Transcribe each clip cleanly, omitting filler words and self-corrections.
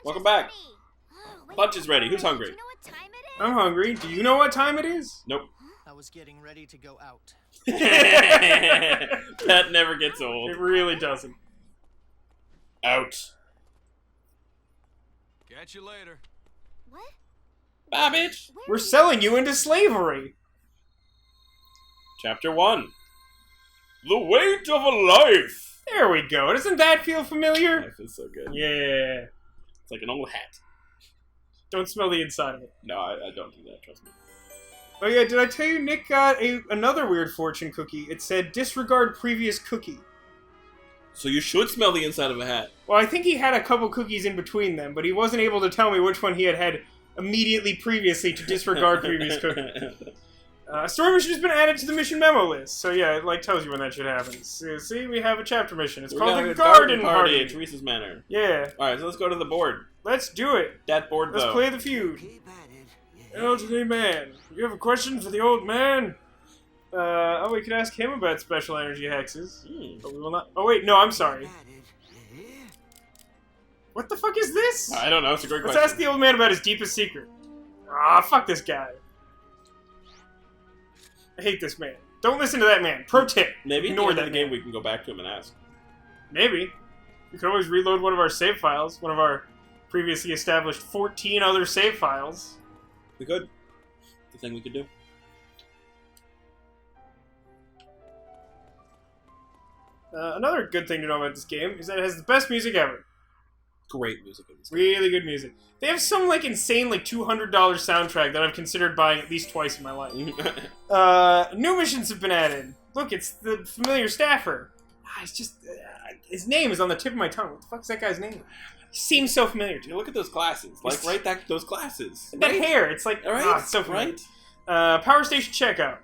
Welcome back. Oh, Lunch is ready. Who's hungry? Do you know what time it is? I'm hungry. Do you know what time it is? Nope. I was getting ready to go out. That never gets old. It really doesn't. Out. Catch you later. What? Bye, bitch. Where We're are selling you into slavery. Chapter 1. The weight of a life. There we go. Doesn't that feel familiar? Life is so good. Yeah. It's like an old hat. Don't smell the inside of it. No, I don't do that, trust me. Oh yeah, did I tell you Nick got another weird fortune cookie? It said, disregard previous cookie. So you should smell the inside of a hat. Well, I think he had a couple cookies in between them, but he wasn't able to tell me which one he had immediately previously to disregard previous cookie. Story mission has been added to the mission memo list. So yeah, it like tells you when that shit happens. See, we have a chapter mission. It's called the Garden Party. at Teresa's manor. Yeah. Alright, so let's go to the board. Let's do it. That board, Let's though. play the feud. Elderly man. You have a question for the old man? Oh, we could ask him about special energy hexes. But we will not. Oh, wait, no, I'm sorry. What the fuck is this? I don't know, it's a great Let's question. ask the old man about his deepest secret. Ah, fuck this guy. I hate this man. Don't listen to that man. Pro tip. Maybe at the Ignore end of that the game man. we can go back to him and ask. Maybe. We could always reload one of our save files. One of our previously established 14 other save files. We could. The thing we could do. Another good thing to know about this game is that it has the best music ever. Great music in this game. Really good music. They have some like insane like $200 soundtrack that I've considered buying at least twice in my life. New missions have been added. Look, it's the familiar staffer. It's just his name is on the tip of my tongue. What the fuck is that guy's name? He seems so familiar to Dude, me. look at those glasses. Like, right, those glasses. That hair, it's like Right? it's so familiar. Right? Power station checkout.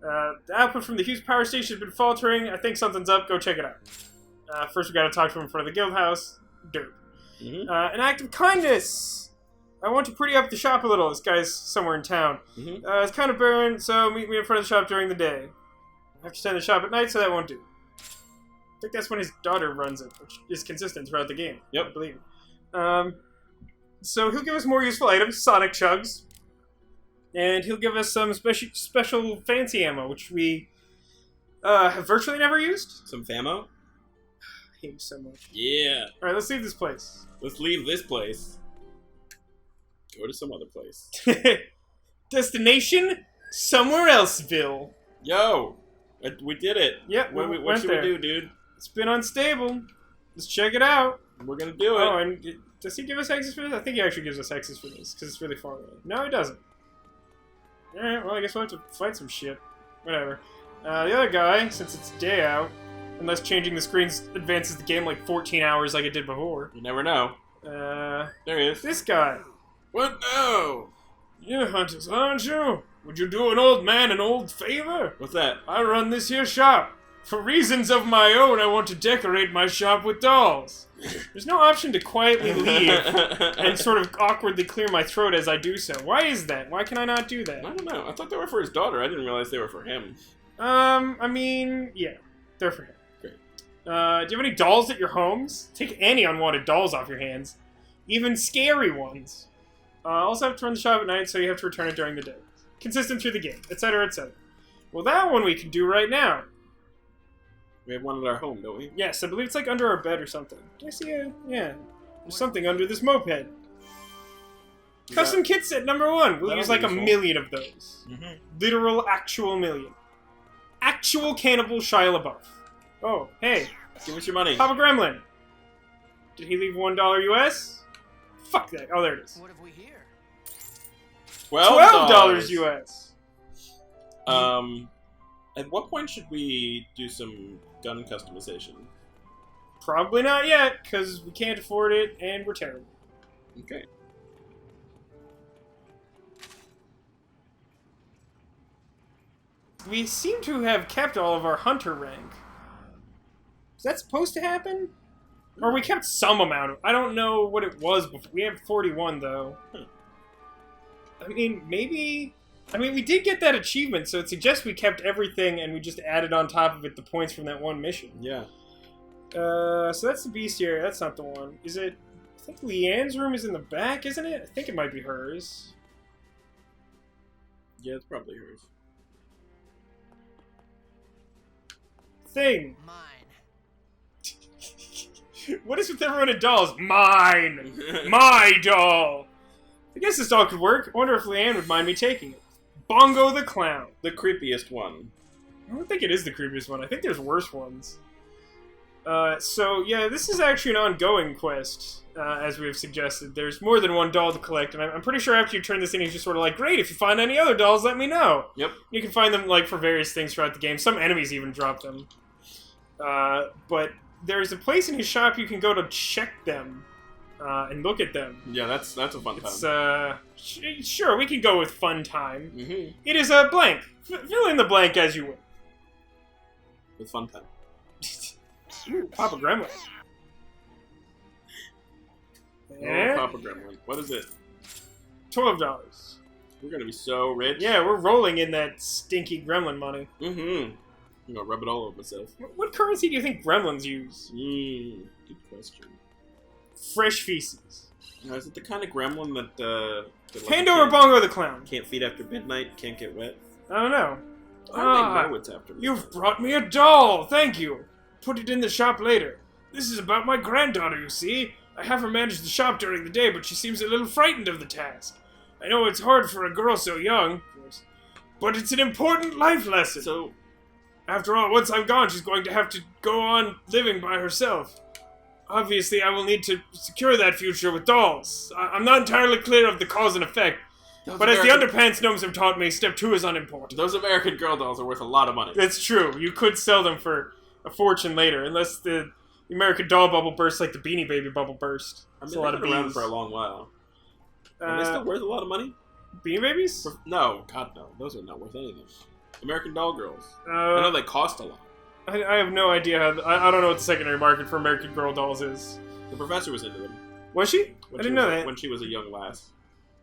The output from the Hughes power station has been faltering. I think something's up. Go check it out. First, we got to talk to him in front of the guild house. Dirt. Mm-hmm. An act of kindness. I want to pretty up the shop a little. This guy's somewhere in town. Mm-hmm. It's kind of barren, so meet me in front of the shop during the day. I have to stand in the shop at night, so that won't do. I think that's when his daughter runs it, which is consistent throughout the game. Yep. I believe. So he'll give us more useful items, Sonic Chugs. And he'll give us some special fancy ammo, which we have virtually never used. Some famo? I hate you so much. Yeah. Alright, let's leave this place. Let's leave this place. Go to some other place. Destination? Somewhere elseville. Yo! We did it. Yep, What we went should there. we do, dude? It's been unstable. Let's check it out. We're gonna do it. Oh, and does he give us hexes for this? I think he actually gives us hexes for this, because it's really far away. No, he doesn't. Alright, well, I guess we'll have to fight some shit. Whatever. The other guy, since it's day out, unless changing the screens advances the game like 14 hours like it did before. You never know. There he is. This guy. What now? You're hunters, aren't you? Would you do an old man an old favor? What's that? I run this here shop. For reasons of my own, I want to decorate my shop with dolls. There's no option to quietly leave and sort of awkwardly clear my throat as I do so. Why is that? Why can I not do I that? don't know. I thought they were for his daughter. I didn't realize they were for him. I mean, yeah. They're for him. Great. Do you have any dolls at your homes? Take any unwanted dolls off your hands. Even scary ones. Also have to run the shop at night, so you have to return it during the day. Consistent through the game, etc., etc. Well, that one we can do right now. We have one at our home, don't we? Yes, I believe it's like under our bed or something. Did I see a... yeah. There's something under this moped. Custom kit set number 1. We'll That'll use be like a useful. million of those. Mm-hmm. Literal, actual million. Actual cannibal Shia LaBeouf. Oh, hey. Give us your money. Papa Gremlin. Did he leave $1 US? Fuck that. Oh, there it is. What have we here? $12 US. At what point should we do some gun customization? Probably not yet, because we can't afford it, and we're terrible. Okay. We seem to have kept all of our hunter rank. Is that supposed to happen? Or we kept some amount of... I don't know what it was before. We have 41, though. I mean, maybe... I mean, we did get that achievement, so it suggests we kept everything and we just added on top of it the points from that one mission. Yeah. So that's the bestiary. That's not the one. Is it... I think Leanne's room is in the back, isn't it? I think it might be hers. Yeah, it's probably hers. Thing. Mine. What is with everyone in dolls? Mine! My doll! I guess this doll could work. I wonder if Leanne would mind me taking it. Bongo the Clown. The creepiest one. I don't think it is the creepiest one. I think there's worse ones. So, yeah, this is actually an ongoing quest, as we have suggested. There's more than one doll to collect, and I'm pretty sure after you turn this in, he's just sort of like, great, if you find any other dolls, let me know. Yep. You can find them, like, for various things throughout the game. Some enemies even drop them. But there's a place in his shop you can go to check them, and look at them. Yeah, that's a fun It's, time. sure, we can go with fun time. Mm-hmm. It is a blank. Fill in the blank as you will. With fun time. Ooh, Papa Gremlin. Oh, Papa Gremlin. What is it? $12. We're gonna be so rich. Yeah, we're rolling in that stinky gremlin money. Mm-hmm. I'm gonna rub it all over myself. What currency do you think gremlins use? Good question. Fresh feces. Now, is it the kind of gremlin that Pando or Bongo the Clown? can't feed after midnight, can't get wet? I don't know. I know it's after midnight. You've brought me a doll! Thank you! Put it in the shop later. This is about my granddaughter, you see. I have her manage the shop during the day, but she seems a little frightened of the task. I know it's hard for a girl so young, but it's an important life lesson. So, After all, once I'm gone, she's going to have to go on living by herself. Obviously, I will need to secure that future with dolls. I'm not entirely clear of the cause and effect, but as the Underpants gnomes have taught me, step 2 is unimportant. those American Girl dolls are worth a lot of money. That's true. You could sell them for a fortune later, unless the American Doll bubble burst like the Beanie Baby bubble burst. I mean, That's a lot of they've been around bees. for a long while. Are they still worth a lot of money? Beanie Babies? No, God no. Those are not worth anything. American Doll girls. I know they cost a lot. I have no idea how... I don't know what the secondary market for American Girl dolls is. The professor was into them. Was she? I didn't know that. When she was a young lass.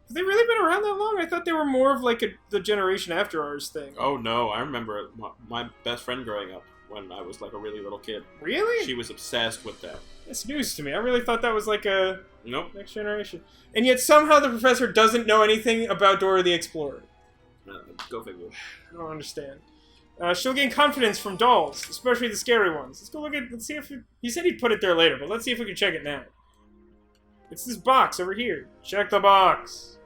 Have they really been around that long? I thought they were more of like the generation after ours thing. Oh no, I remember my best friend growing up when I was like a really little kid. Really? She was obsessed with that. It's news to me. I really thought that was like a Nope. next generation. And yet somehow the professor doesn't know anything about Dora the Explorer. Go figure. I don't understand. She'll gain confidence from dolls, especially the scary ones. Let's go look at. Let's see if he said he'd put it there later, but let's see if we can check it now. It's this box over here. Check the box.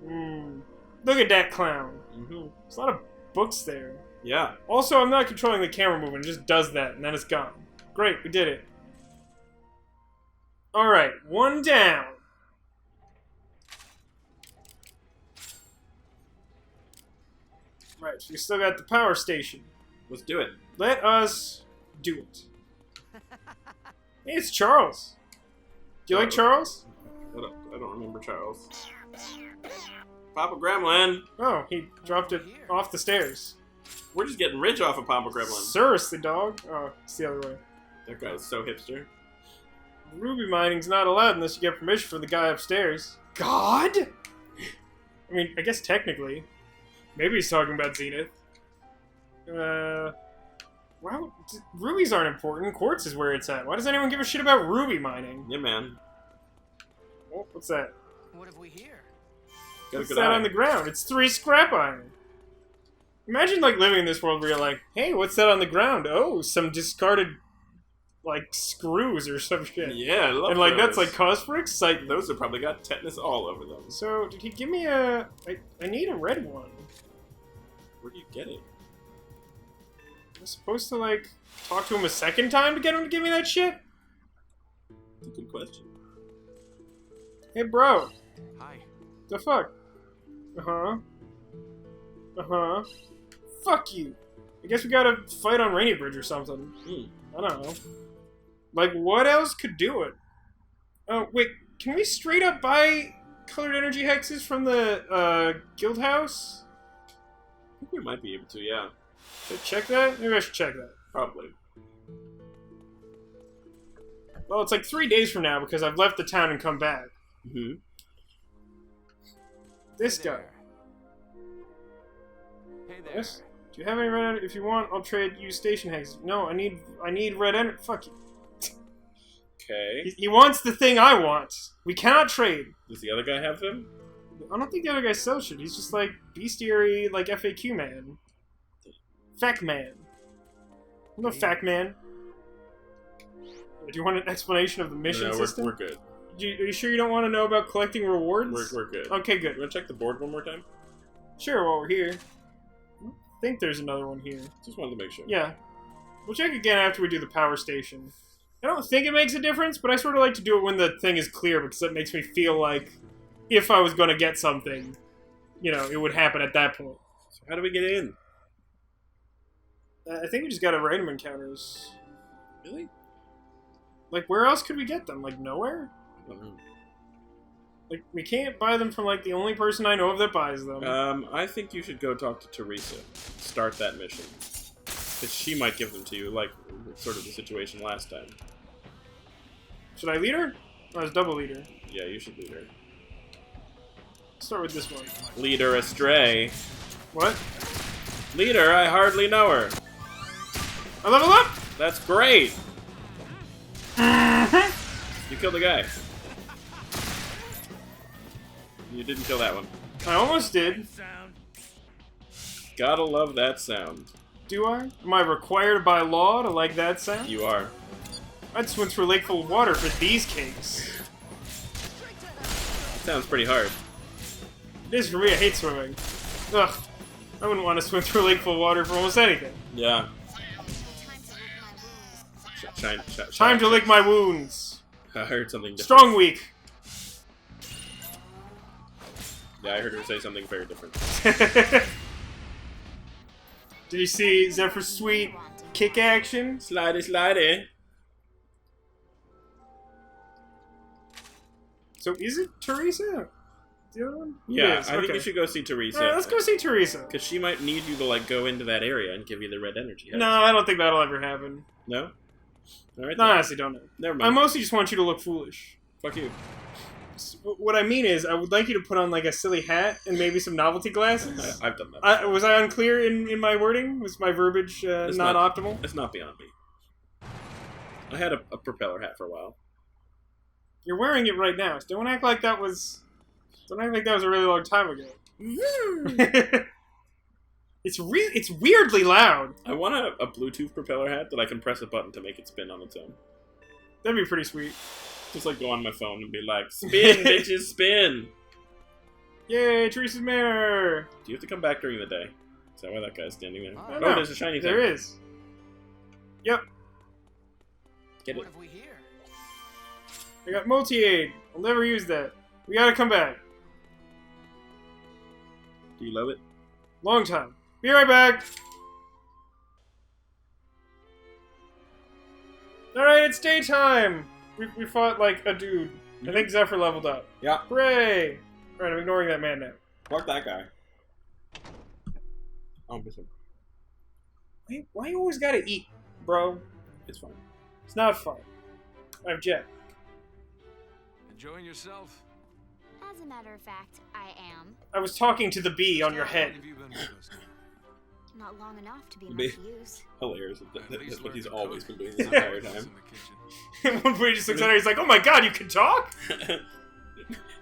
Look at that clown. There's a lot of books there. Yeah. Also, I'm not controlling the camera movement. It just does that, and then it's gone. Great, we did it. Alright, one down. Right, so we still got the power station. Let's do it. Let us do it. Hey, it's Charles. Do you like Charles? I don't remember Charles. Papa Gremlin. Oh, he dropped it off the stairs. We're just getting rich off of Papa Gremlin. Seriously, dog. Oh, it's the other way. That guy's so hipster. Ruby mining's not allowed unless you get permission from the guy upstairs. God? I mean, I guess technically. Maybe he's talking about Zenith. Well, rubies aren't important. Quartz is where it's at. Why does anyone give a shit about ruby mining? Yeah, man. Oh, what's that? What have we here? Got a What's good that eye. on the ground? It's 3 scrap iron. Imagine, like, living in this world where you're like, hey, what's that on the ground? Oh, some discarded, like, screws or some shit. Yeah, I love And, like, that's, those. like, cause for excitement. Those have probably got tetanus all over them. So, did he give me a... I need a red one. Where do you get it? I'm supposed to, like, talk to him a second time to get him to give me that shit? That's a good question. Hey, bro. Hi. The fuck? Uh-huh. Uh-huh. Fuck you. I guess we gotta fight on Rainy Bridge or something. I don't know. Like, what else could do it? Oh, wait. Can we straight up buy colored energy hexes from the, guild house? I think we might be able to, yeah. Should I check that? Maybe I should check that. Probably. Well, it's like 3 days from now because I've left the town and come back. Mm-hmm. This Hey guy. there. Hey there. Yes? Do you have any red energy? If you want, I'll trade you station hexes. No, I need red energy. Fuck you. Okay. He wants the thing I want. We cannot trade. Does the other guy have them? I don't think the other guy sells shit. He's just like bestiary, like FAQ man. Fact man. I'm a fact man. Do you want an explanation of the mission system? We're good. Are you sure you don't want to know about collecting rewards? We're good. Okay, good. You want to check the board one more time? Sure, while we're here. I think there's another one here. Just wanted to make sure. Yeah. We'll check again after we do the power station. I don't think it makes a difference, but I sort of like to do it when the thing is clear because it makes me feel like if I was going to get something, you know, it would happen at that point. So how do we get in? I think we just got to random encounters. Really? Like, where else could we get them? Like, nowhere? I don't know. Like, we can't buy them from, like, the only person I know of that buys them. I think you should go talk to Teresa. Start that mission. Because she might give them to you, like sort of the situation last time. Should I lead her? Oh, it's double leader. Yeah, you should lead her. Start with this one. Lead her astray. What? Lead her, I hardly know her. I level up! That's great! You killed the guy. You didn't kill that one. I almost did. Gotta love that sound. Do I? Am I required by law to like that sound? You are. I'd swim through a lake full of water for these cakes. Sounds pretty hard. It is for me, I hate swimming. Ugh. I wouldn't want to swim through a lake full of water for almost anything. Yeah. Time to lick my wounds. I heard something different. Strong weak. Yeah, I heard her say something very different. Did you see Zephyr's sweet kick action? Slidey, slidey. So is it Teresa? The other one? Yeah, Yes, I think okay. you should go see Teresa. Alright, let's go see Teresa. Because she might need you to, like, go into that area and give you the red energy. No, I don't think that'll ever happen. No? Alright No, I then. honestly don't know. Never I mind. mostly just want you to look foolish. Fuck you. What I mean is, I would like you to put on, like, a silly hat and maybe some novelty glasses. I've done that. Was I unclear in my wording? Was my verbiage It's not not- optimal? It's not beyond me. I had a propeller hat for a while. You're wearing it right now. So don't act like that was... Don't act like that was a really long time ago. It's weirdly loud. I want a Bluetooth propeller hat that I can press a button to make it spin on its own. That'd be pretty sweet. Just like go on my phone and be like, spin, bitches, spin! Yay, Teresa's Manor! Do you have to come back during the day? Is that why that guy's standing there? I Oh, don't know. there's a shiny thing. There is. Yep. Get it. What have we here? I got multi-aid. I'll never use that. We gotta come back. Do you love it? Long time. Be right back. Alright, it's daytime. We fought like a dude. I think Zephyr leveled up. Yeah. Hooray! Alright, I'm ignoring that man now. Fuck that guy. Oh, miss him. Why you always gotta eat, bro? It's fine. It's not fun. I have Jet. Enjoying yourself? As a matter of fact, I am. I was talking to the bee on your How head. long have you been with us now? Not long enough to be Me. much use. Hilarious. At That's least what learn he's to always cook. been doing this Some entire dishes time. in the kitchen. At one point he just looks at her, he's like, oh my god, you can talk?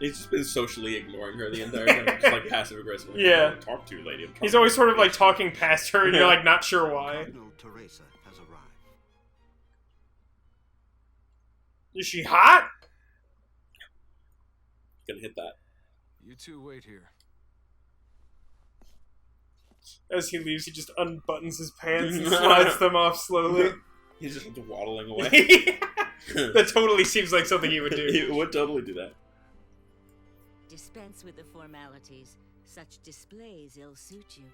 He's just been socially ignoring her the entire time. Just like passive aggressive. Yeah. Talk to you, lady. I'm He's trying always to- sort of like talking past her and you're like not sure why. Colonel Teresa has arrived. Is she hot? Gonna hit that. You two wait here. As he leaves, he just unbuttons his pants and slides them off slowly. He's just waddling away. That totally seems like something he would do. He would totally do that. Dispense with the formalities. Such displays ill suit you.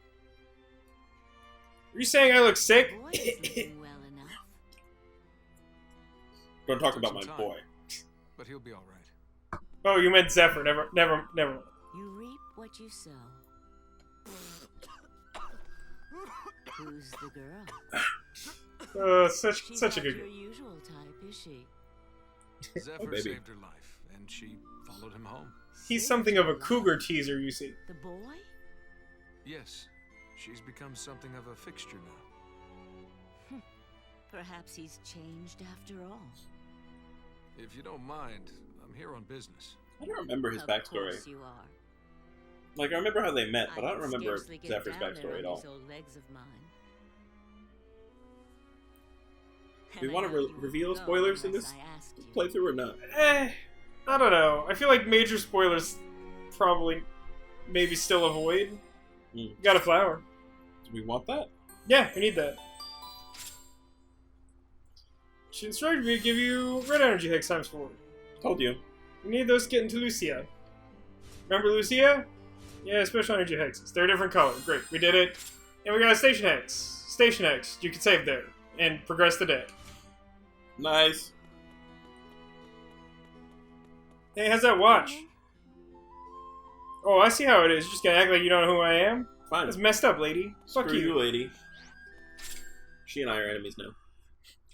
Are you saying I look sick? Boy is looking well enough. Don't talk about my Some time. boy. But he'll be alright. Oh, you meant Zephyr. Never. You reap what you sow. Who's the girl? Such She's a not good your girl. usual type, is she? Zephyr baby. saved her life, and she followed him home. He's something of a cougar teaser, you see. The boy? Yes, she's become something of a fixture now. Perhaps he's changed after all. If you don't mind, I'm here on business. I don't remember his Of backstory. course you are. Like, I remember how they met, but I don't can remember scarcely get Zephyr's down there backstory on at all. these old legs of mine. Do we And I want to know you reveal won't go spoilers in unless this I asked you. playthrough or not? I don't know. I feel like major spoilers probably maybe still avoid. Mm. Got a flower. Do we want that? Yeah, we need that. She instructed me to give you red energy hex times 4. Told you. We need those to get into Lucia. Remember Lucia? Yeah, special energy hexes. They're a different color. Great, we did it. And we got a station hex. Station hex. You can save there and progress the day. Nice. Hey, how's that watch? Oh, I see how it is. You're just gonna act like you don't know who I am? Fine. That's messed up, lady. Fuck Screw you. you, lady. She and I are enemies now.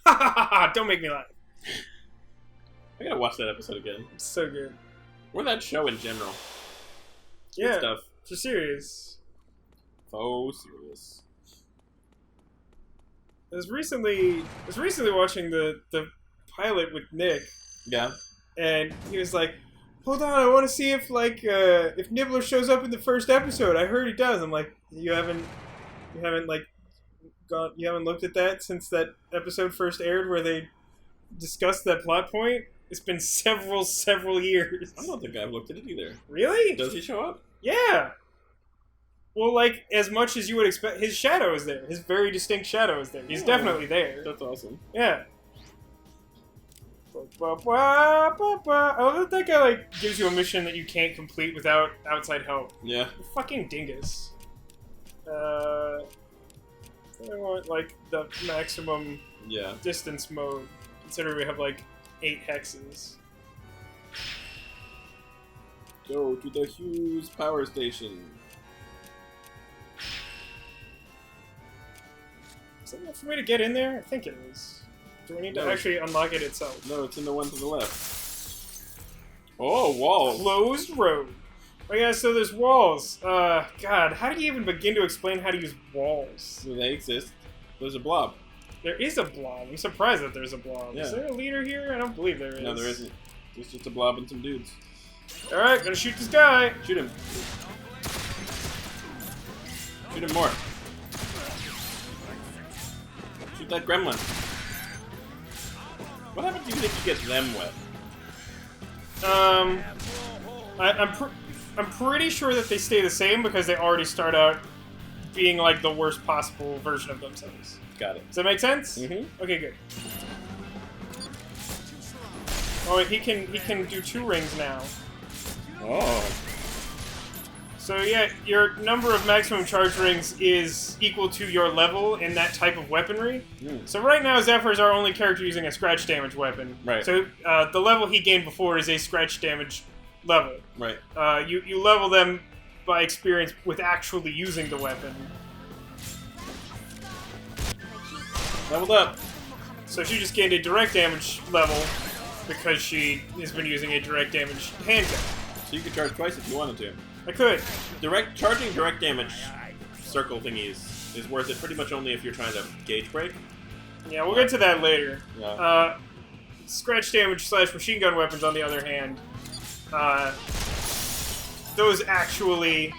Ha ha ha ha! Don't make me laugh. I gotta watch that episode again. It's so good. Or that show in general. Good Yeah, stuff. for serious. Oh, serious. I was recently watching the pilot with Nick, Yeah. and he was like, "Hold on, I want to see if if Nibbler shows up in the first episode. I heard he does." I'm like, you haven't looked at that since that episode first aired where they discussed that plot point? It's been several years. I don't think I've looked at it either. Really? Does he show up? Yeah. Well, like, as much as you would expect, his shadow is there. His very distinct shadow is there. He's Oh. definitely there. That's awesome. Yeah. I love that guy, like, gives you a mission that you can't complete without outside help. Yeah. You fucking dingus. I want, like, the maximum Yeah. distance mode, considering we have, like, 8 hexes. Go to the Hughes power station. Is that enough for me to get in there? I think it is. Do we need to No. actually unlock it itself? No, it's in the one to the left. Oh, walls. Closed road. Oh yeah, so there's walls. God, how do you even begin to explain how to use walls? Do they exist? There's a blob. There is a blob. I'm surprised that there's a blob. Yeah. Is there a leader here? I don't believe there is. No, there isn't. There's just a blob and some dudes. Alright, gonna shoot this guy. Shoot him. Shoot him more. Shoot that gremlin. What happens if you get them wet? I'm pretty sure that they stay the same because they already start out being like the worst possible version of themselves. Got it. Does that make sense? Mm-hmm. Okay, good. Oh, he can do 2 rings now. Oh. So yeah, your number of maximum charge rings is equal to your level in that type of weaponry. Mm. So right now, Zephyr is our only character using a scratch damage weapon. Right. So the level he gained before is a scratch damage level. Right. You level them by experience with actually using the weapon. Leveled up. So she just gained a direct damage level because she has been using a direct damage handgun. So you could charge twice if you wanted to. I could. Charging direct damage circle thingies is worth it pretty much only if you're trying to gauge break. Yeah, we'll get to that later. Yeah. Scratch damage / machine gun weapons, on the other hand, those actually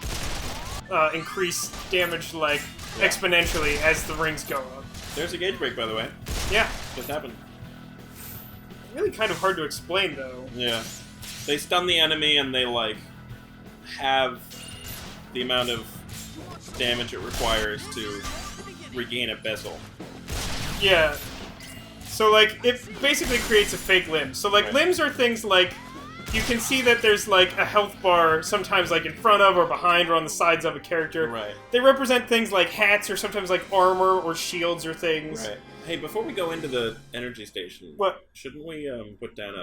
increase damage like exponentially as the rings go up. There's a gauge break, by the way. Yeah, Just happened. really kind of hard to explain though. Yeah. They stun the enemy and they, like, have the amount of damage it requires to regain a bezel. Yeah. So, like, it basically creates a fake limb. So, like, Right. limbs are things like, you can see that there's, like, a health bar sometimes, like, in front of or behind or on the sides of a character. Right. They represent things like hats or sometimes, like, armor or shields or things. Right. Hey, before we go into the energy station, What? shouldn't we put down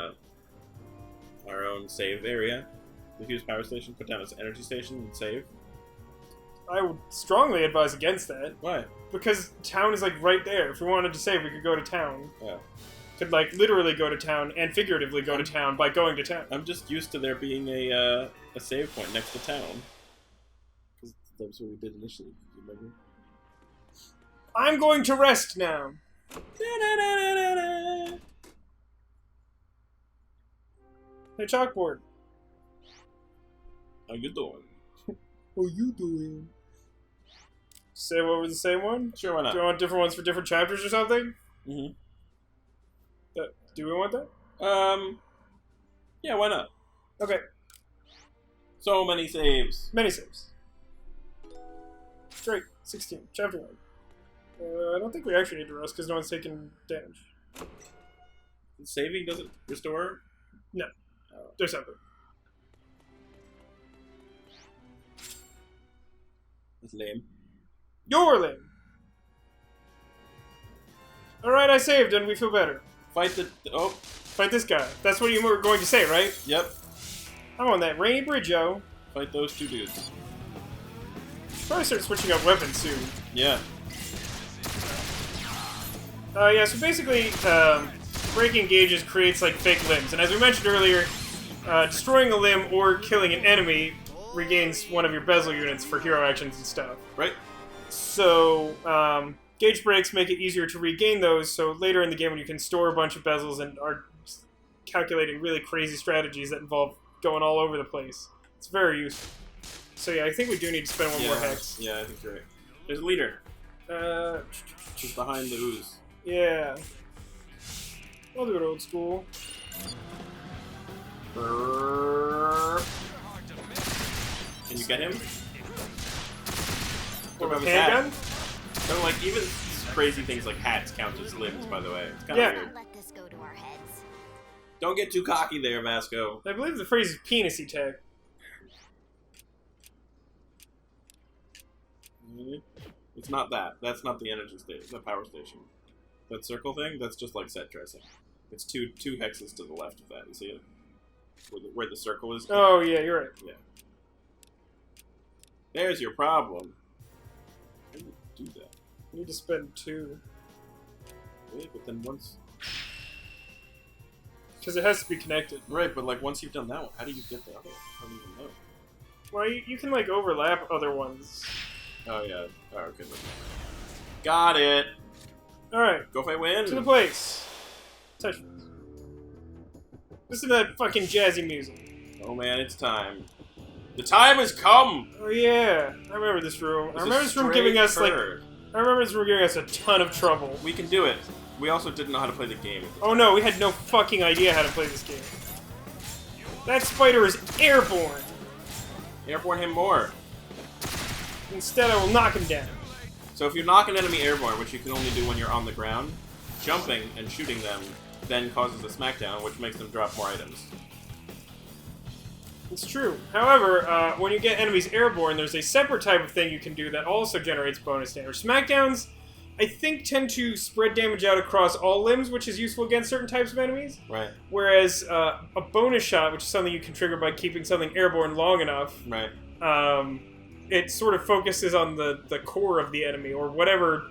our own save area? The Hughes Power Station, put down its energy station and save? I would strongly advise against that. Why? Because town is, like, right there. If we wanted to save, we could go to town. Yeah. Could, like, literally go to town and figuratively go to town by going to town. I'm just used to there being a save point next to town. Because that's what we did initially, you remember? I'm going to rest now. Hey, chalkboard. How you doing? How you doing? Say what was the same one? Sure, why Do you not? want different ones for different chapters or something? Mm-hmm. Do we want that? Yeah, why not? Okay. So many saves. Many saves. Great. 16. Chapter 1. I don't think we actually need to rest because no one's taking damage. Saving doesn't restore? No. They're separate. That's lame. You're lame! Alright, I saved and we feel better. Fight the... Oh, Fight this guy. That's what you were going to say, right? yep. I'm on that rainy bridge, yo. Fight those two dudes. Probably start switching up weapons soon. Yeah. Yeah, so basically, breaking gauges creates, like, fake limbs. And as we mentioned earlier, destroying a limb or killing an enemy regains one of your bezel units for hero actions and stuff. Right? So, gauge breaks make it easier to regain those, so later in the game when you can store a bunch of bezels and are calculating really crazy strategies that involve going all over the place. It's very useful. So yeah, I think we do need to spend one more hex. Yeah, I think you're right. There's a leader. Just behind the ooze. Yeah. I'll do it old school. Can you get him? What, about with his hat? handgun? So, like, even crazy things like hats count as limbs, by the way. It's kind of Yeah. weird. Don't let this go to our heads. Don't get too cocky there, Vasco. I believe the phrase is penis tag. It's not that. That's not the energy station, the power station. That circle thing, that's just like set dressing. It's two hexes to the left of that. You see it? Where the circle is? Oh yeah, you're right. Yeah. There's your problem. How do you do that? You need to spend 2. Wait, but then once... Because it has to be connected. Right, but like once you've done that one, how do you get the other one? I don't even know. Well, you can like overlap other ones. Oh yeah. Oh, okay. Got it. Alright, Go if I win. to the place. Touch. Listen to that fucking jazzy music. Oh man, it's time. The time has come. Oh yeah, I remember this room. It's I a remember this room straight giving us curve. I remember this room giving us a ton of trouble. We can do it. We also didn't know how to play the game. Oh no, we had no fucking idea how to play this game. That spider is airborne. Airborne him more. Instead, I will knock him down. So if you knock an enemy airborne, which you can only do when you're on the ground, jumping and shooting them then causes a smackdown, which makes them drop more items. It's true. However, when you get enemies airborne, there's a separate type of thing you can do that also generates bonus damage. Smackdowns, I think, tend to spread damage out across all limbs, which is useful against certain types of enemies. Right. Whereas a bonus shot, which is something you can trigger by keeping something airborne long enough, Right. it sort of focuses on the core of the enemy, or whatever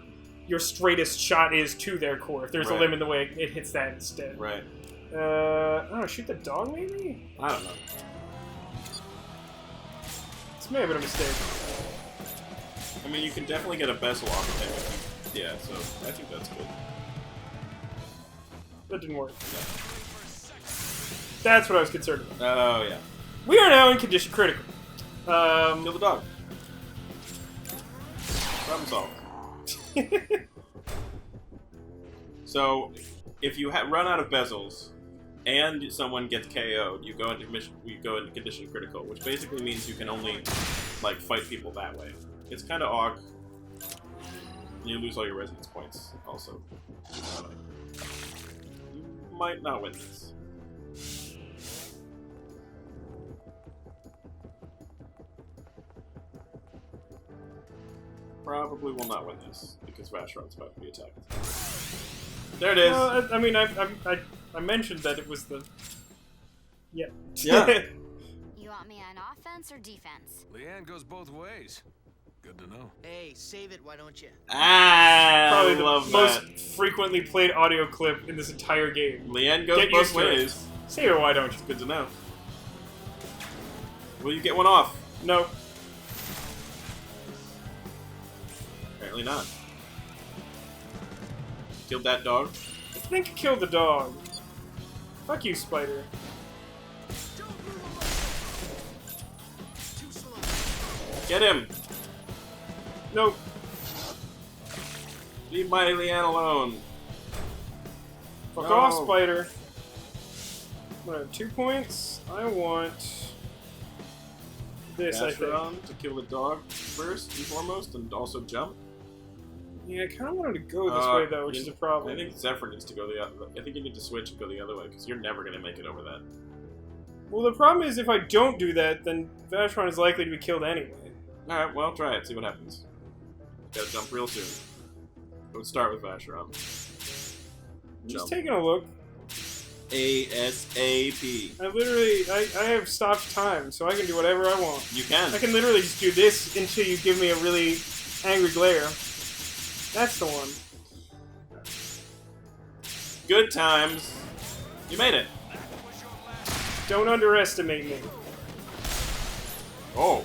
your straightest shot is to their core. If there's a Right. limb in the way, it hits that instead. Right. I don't know, shoot the dog maybe? I don't know. This may have been a mistake. I mean, you can definitely get a bezel off of him. Yeah, so I think that's good. That didn't work. That's what I was concerned about. Oh, yeah. We are now in condition critical. Kill the dog. Problem solved. So, if you run out of bezels and someone gets KO'd, you go into condition critical, which basically means you can only like fight people that way. It's kind of odd. You lose all your resonance points, also. You might not win this. Probably will not win this because Vashyron's about to be attacked. There it is. Well, I mean, I mentioned that it was the... Yeah. Yeah. You want me on offense or defense? Leanne goes both ways. Good to know. Hey, save it, why don't you? Probably I the love most that. frequently played audio clip in this entire game. Leanne goes Get both used to it. ways. Save it, why don't you? Good to know. Will you get one off? No. Apparently not. Killed that dog. I think I killed the dog. Fuck you, spider. Get him! Nope. Leave my Leanne alone. Fuck No. off, spider. I'm gonna have 2 points. I want this, I think. Vashyron to kill the dog first and foremost, and also jump. Yeah, I kind of wanted to go this way, though, which is a problem. I think Zephyr needs to go the other way. I think you need to switch and go the other way, because you're never going to make it over that. Well, the problem is if I don't do that, then Vashyron is likely to be killed anyway. Alright, well, try it. See what happens. Gotta jump real soon. Let's start with Vashyron. I'm just taking a look. ASAP. I have stopped time, so I can do whatever I want. You can. I can literally just do this until you give me a really angry glare. That's the one. Good times. You made it. Don't underestimate me. Oh.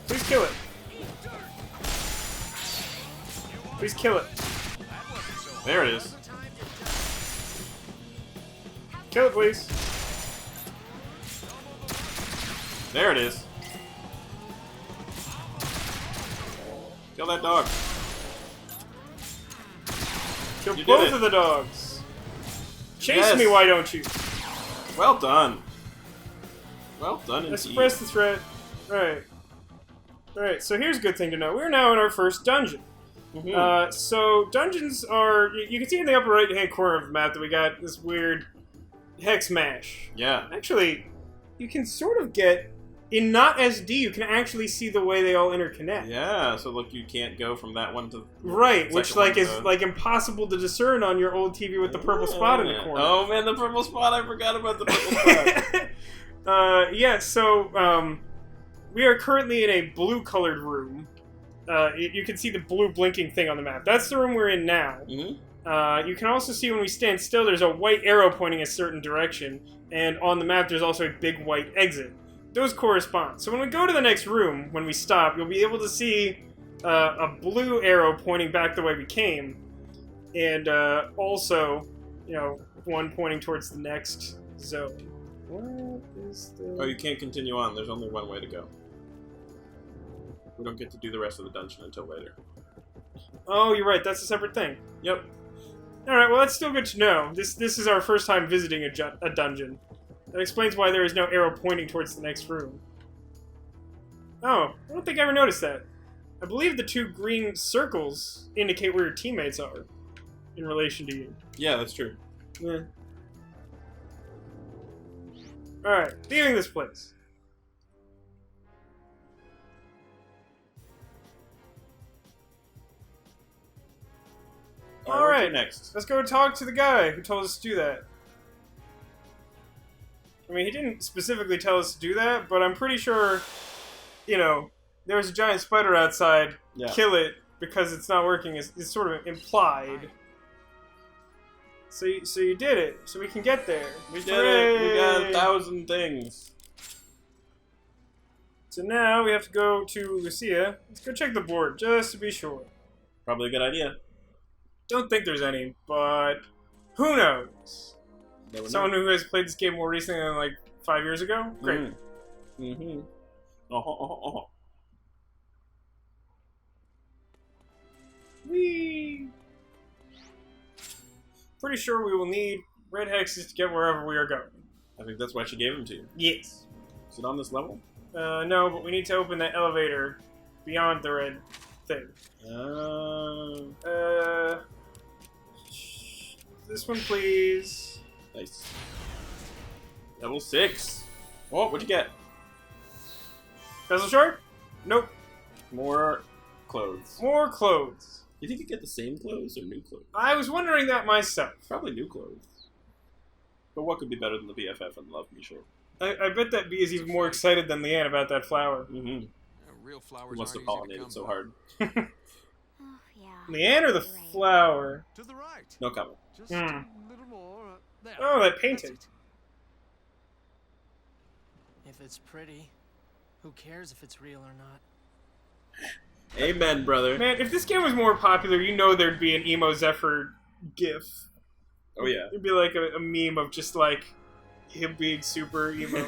Please kill it. Please kill it. There it is. Kill it, please. There it is. Kill that dog. Kill You did both it. of the dogs. Chase Yes. me, why don't you? Well done. Well done I indeed. suppressed the threat. Alright. Alright, so here's a good thing to know. We're now in our first dungeon. So dungeons are... You can see in the upper right-hand corner of the map that we got this weird hex mash. Yeah. Actually, you can sort of get... In not SD, you can actually see the way they all interconnect. Yeah, so look, you can't go from that one to... Right, the which second one is to- like impossible to discern on your old TV with the purple spot in the corner. Oh man, the purple spot! I forgot about the purple spot. Yeah, so we are currently in a blue-colored room. You can see the blue blinking thing on the map. That's the room we're in now. You can also see when we stand still, there's a white arrow pointing a certain direction, and on the map there's also a big white exit. Those correspond. So when we go to the next room, when we stop, you'll be able to see a blue arrow pointing back the way we came, and also, you know, one pointing towards the next zone. What is the... Oh, you can't continue on. There's only one way to go. We don't get to do the rest of the dungeon until later. Oh, you're right. That's a separate thing. Yep. All right. Well, that's still good to know. This is our first time visiting a dungeon. That explains why there is no arrow pointing towards the next room. Oh, I don't think I ever noticed that. I believe the 2 green circles indicate where your teammates are in relation to you. Yeah, that's true. Yeah. Alright, leaving this place. All right. Alright, Next. let's go talk to the guy who told us to do that. I mean, he didn't specifically tell us to do that, but I'm pretty sure, you know, there's a giant spider outside, Yeah. kill it because it's not working is sort of implied. So you did it, so we can get there. We did it. We got 1,000 things. So now we have to go to Lucia. Let's go check the board, just to be sure. Probably a good idea. Don't think there's any, but who knows? Never know. Someone who has played this game more recently than like 5 years ago? Great. Mm-hmm. Whee! Pretty sure we will need red hexes to get wherever we are going. I think that's why she gave them to you. Yes. Is it on this level? No, but we need to open that elevator beyond the red thing. This one, please. Nice. Level 6. Oh, what'd you get? Bezel shard? Nope. More clothes. More clothes. You think you get the same clothes or new clothes? I was wondering that myself. Probably new clothes. But what could be better than the BFF and Love Me Short? I bet that bee is even more excited than Leanne about that flower. Mm-hmm. Real flowers Who wants to aren't easy pollinate come it so by. hard? Oh, yeah. Leanne or the flower? To the right. No comment. Just Hmm. a little more. There. Oh, that That's painting. it. If it's pretty, who cares if it's real or not? Amen, brother. Man, if this game was more popular, you know there'd be an emo Zephyr gif. Oh, yeah. It'd be like a meme of just like him being super emo.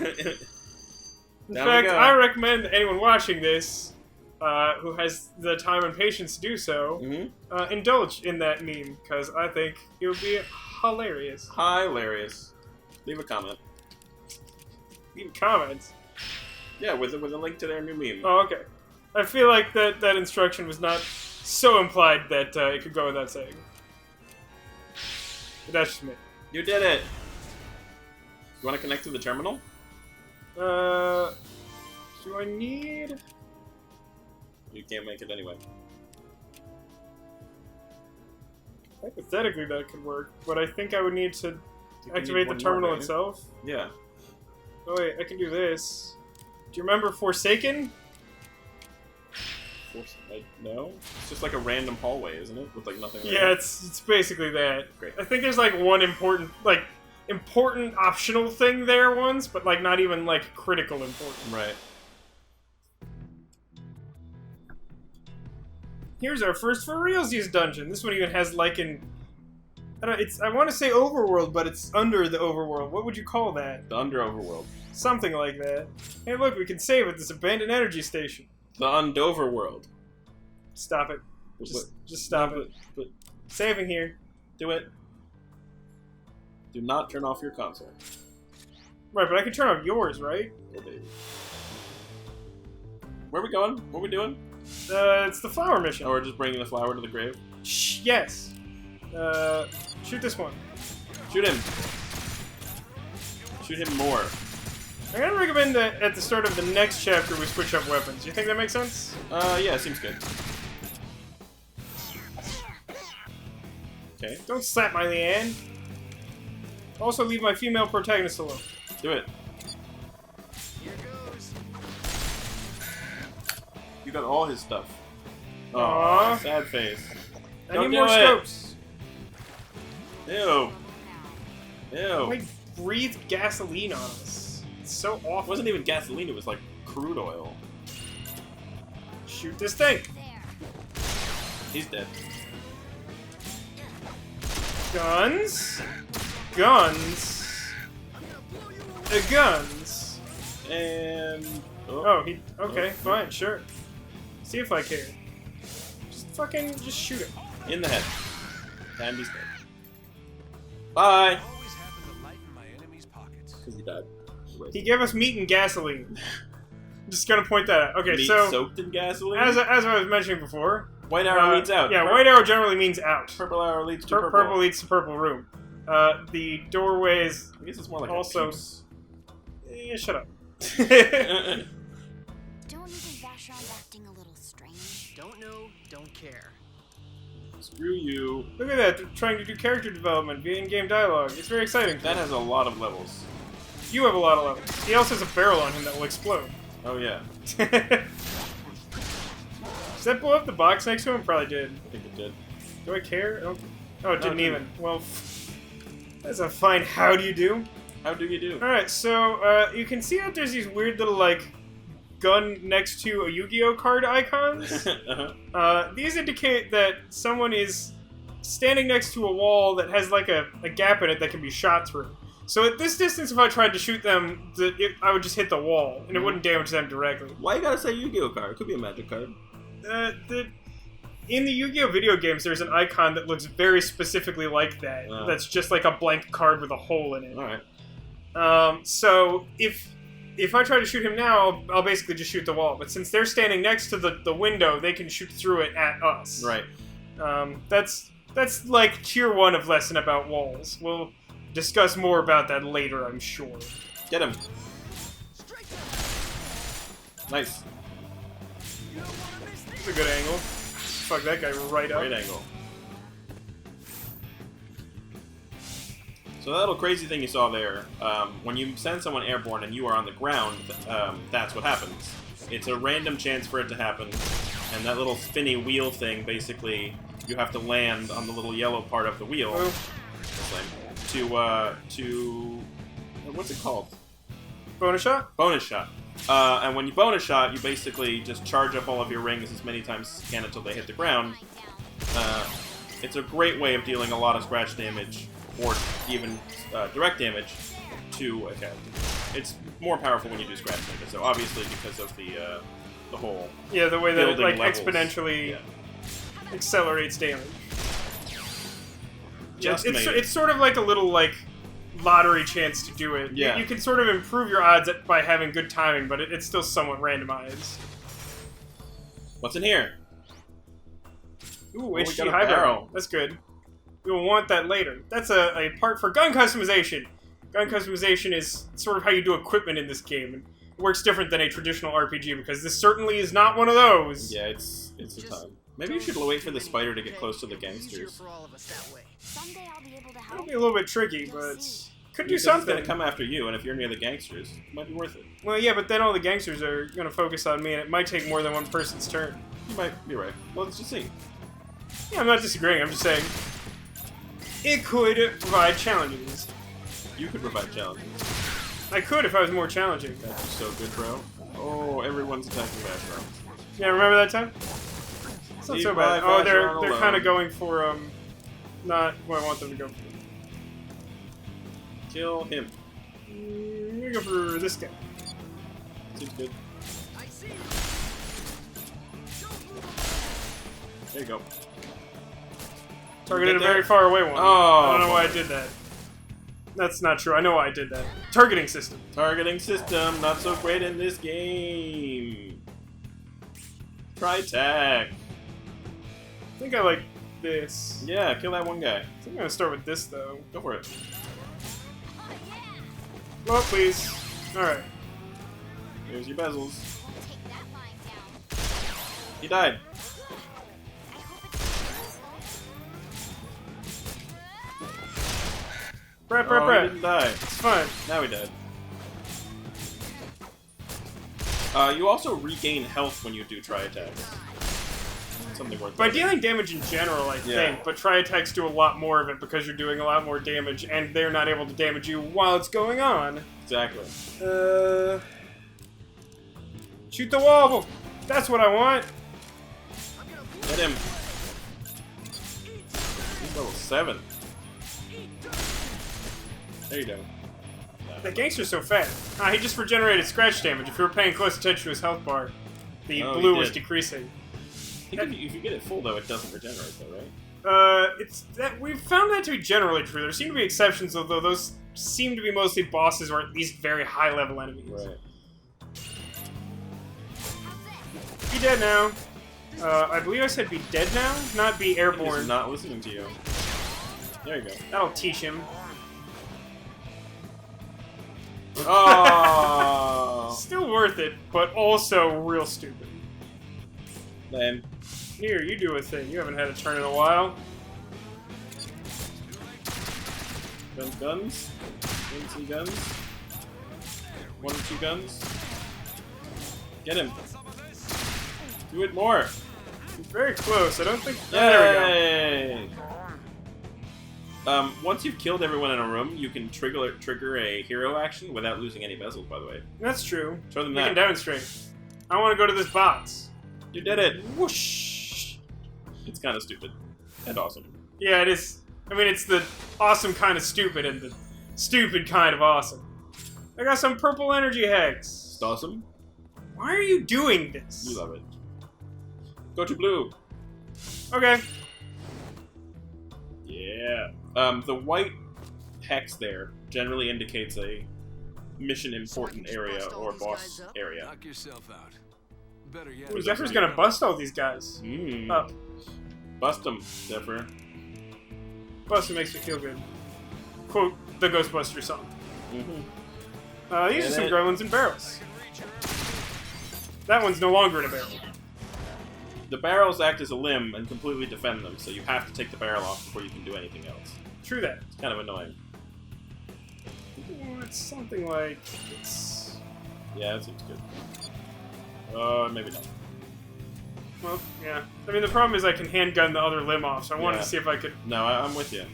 In Down we fact, go. I recommend that anyone watching this, who has the time and patience to do so, indulge in that meme, because I think it would be hilarious. Hilarious. Leave a comment. Leave comments. Yeah, with a link to their new meme. Oh, okay. I feel like that instruction was not so implied that it could go without saying. But that's just me. You did it! You want to connect to the terminal? Do I need... You can't make it anyway. Hypothetically, that could work, but I think I would need to You activate need the one more, terminal don't you? itself. Yeah. Oh wait, I can do this. Do you remember Forsaken? No? It's just like a random hallway, isn't it? With like nothing around Yeah, it. it's basically that. Great. I think there's like one important optional thing there once, but like not even like critical important. Right. Here's our first for realsies dungeon. This one even has like I want to say overworld, but it's under the overworld. What would you call that? The Underoverworld. Something like that. Hey, look, we can save at this abandoned energy station. The Undoverworld. Stop it. Just stop it. But Saving here. do it. Do not turn off your console. Right, but I can turn off yours, right? Oh, baby. Where are we going? What are we doing? It's the flower mission. Oh, we're just bringing the flower to the grave? Shh, yes. Shoot this one. Shoot him! Shoot him more. I'm gonna recommend that at the start of the next chapter we switch up weapons. You think that makes sense? Yeah, seems good. Okay, Don't slap my Leanne. Also, leave my female protagonist alone. do it. Here goes. You got all his stuff. Aw. Sad face. I Don't need do more it. scopes. Ew. Ew. Like, breathed gasoline on us. It's so It awful. wasn't even gasoline, it was like crude oil. Shoot this thing. He's dead. Guns. Guns. The guns. And... Oh, he... Okay, Oh. fine, sure. See if I care. Just shoot him. In the head. And he's dead. Bye! Always happen to lighten my enemy's pockets. Because he died. He gave us meat and gasoline. Just gonna point that out. Okay, Meat so... soaked in gasoline? As I was mentioning before... White arrow leads out. Yeah, white arrow generally means out. Purple arrow leads to purple. Purple leads to purple room. The doorway is... I guess it's more like Also- a juice. Yeah, shut up. Don't you think Vashyron's acting a little strange? Don't know, don't care. Screw you. Look at that, they're trying to do character development via in-game dialogue. It's very exciting. That has a lot of levels. You have a lot of levels. He also has a barrel on him that will explode. Oh yeah. Does that blow up the box next to him? Probably did. I think it did. Do I care? I don't... Oh, it No, didn't it even. Well, that's a fine how do you do. How do you do? Alright, so you can see that there's these weird little, like, gun next to a Yu-Gi-Oh card icons. Uh-huh. These indicate that someone is standing next to a wall that has, like, a gap in it that can be shot through. So at this distance, if I tried to shoot them, I would just hit the wall, and it wouldn't damage them directly. Why you gotta say Yu-Gi-Oh card? It could be a magic card. In the Yu-Gi-Oh video games, there's an icon that looks very specifically like that. Oh. That's just like a blank card with a hole in it. Alright. So if I try to shoot him now, I'll basically just shoot the wall. But since they're standing next to the window, they can shoot through it at us. Right. That's like tier 1 of lesson about walls. We'll discuss more about that later, I'm sure. Get him. Nice. It's a good angle. Fuck that guy right up. Great angle. So that little crazy thing you saw there, when you send someone airborne and you are on the ground, that's what happens. It's a random chance for it to happen, and that little spinny wheel thing, basically, you have to land on the little yellow part of the wheel to what's it called? Bonus shot? Bonus shot. And when you bonus shot, you basically just charge up all of your rings as many times as you can until they hit the ground. It's a great way of dealing a lot of scratch damage, or even direct damage, to a character. It's more powerful when you do scratch mega. So obviously because of the whole Yeah, the way that it building like levels. exponentially Yeah. accelerates damage. Yeah, Just made it. it's sort of like a little like lottery chance to do it. Yeah. You can sort of improve your odds by having good timing, but it's still somewhat randomized. What's in here? Ooh, we HG got a high barrel. barrel. That's good. We will want that later. That's a part for gun customization. Gun customization is sort of how you do equipment in this game. And it works different than a traditional RPG because this certainly is not one of those. Yeah, it's a time. Maybe you should wait for the spider to get close to the gangsters. For all of us that way. Someday I'll be able to It'll help. be a little bit tricky, but could do Because something. It's gonna come after you, and if you're near the gangsters, it might be worth it. Well, yeah, but then all the gangsters are going to focus on me, and it might take more than one person's turn. You might be right. Well, let's just see. Yeah, I'm not disagreeing. I'm just saying it could provide challenges. You could provide challenges. I could if I was more challenging. That's so good, bro. Oh, everyone's attacking Vashyron. Yeah, remember that time? It's not Leave so bad. my Oh, Vashyron they're alone. kind of going for not who I want them to go for. Kill him. I'm gonna go for this guy. Seems good. There you go. Targeted a Get there? very far away one. Oh. I don't know why I did that. That's not true. I know why I did that. Targeting system. Targeting system, not so great in this game. Try tack. I think I like this. Yeah, kill that one guy. I think I'm gonna start with this though. Go for it. Go up, please. All right. Here's your bezels. Take that line down. He died. Brett, Oh, he Brett. didn't die. It's fine. Now he died. You also regain health when you do try attacks. Something worth By noting. dealing damage in general, I Yeah. think, but try attacks do a lot more of it because you're doing a lot more damage, and they're not able to damage you while it's going on. Exactly. Shoot the wall! That's what I want! Get him. He's level 7. There you go. That gangster's so fat. He just regenerated scratch damage. If you were paying close attention to his health bar, the Oh, he blue was did. decreasing. I think if you get it full, though, it doesn't regenerate, though, right? It's that we've found that to be generally true. There seem to be exceptions, although those seem to be mostly bosses or at least very high-level enemies. Right. Be dead now. I believe I said be dead now, not be He's airborne. not listening to you. There you go. That'll teach him. Oh! Still worth it, but also real stupid. Lame. Here, you do a thing. You haven't had a turn in a while. Guns, guns. Guns and guns. 1 or 2 guns. Get him. Do it more. He's very close. I don't think. There we go. Yay! Once you've killed everyone in a room, you can trigger a hero action without losing any bezels, by the way. That's true. Show them We can that. demonstrate. I want to go to this box. You did it! Whoosh. It's kind of stupid. And awesome. Yeah, it is. I mean, it's the awesome kind of stupid and the stupid kind of awesome. I got some purple energy hex. It's awesome. Why are you doing this? You love it. Go to blue. Okay. Yeah. The white hex there generally indicates a mission important area or boss area. Knock yourself out. Better yet. Ooh, Zephyr's gonna bust all these guys. Up. Bust them, Zephyr. Busting makes me feel good. Quote the Ghostbusters song. These are Get some it. gremlins in barrels. That one's no longer in a barrel. The barrels act as a limb and completely defend them, so you have to take the barrel off before you can do anything else. True that. It's kind of annoying. It's something like it's. Yeah, that seems good. Maybe not. Well, yeah. I mean, the problem is I can handgun the other limb off, so I wanted Yeah. to see if I could. No, I'm with you.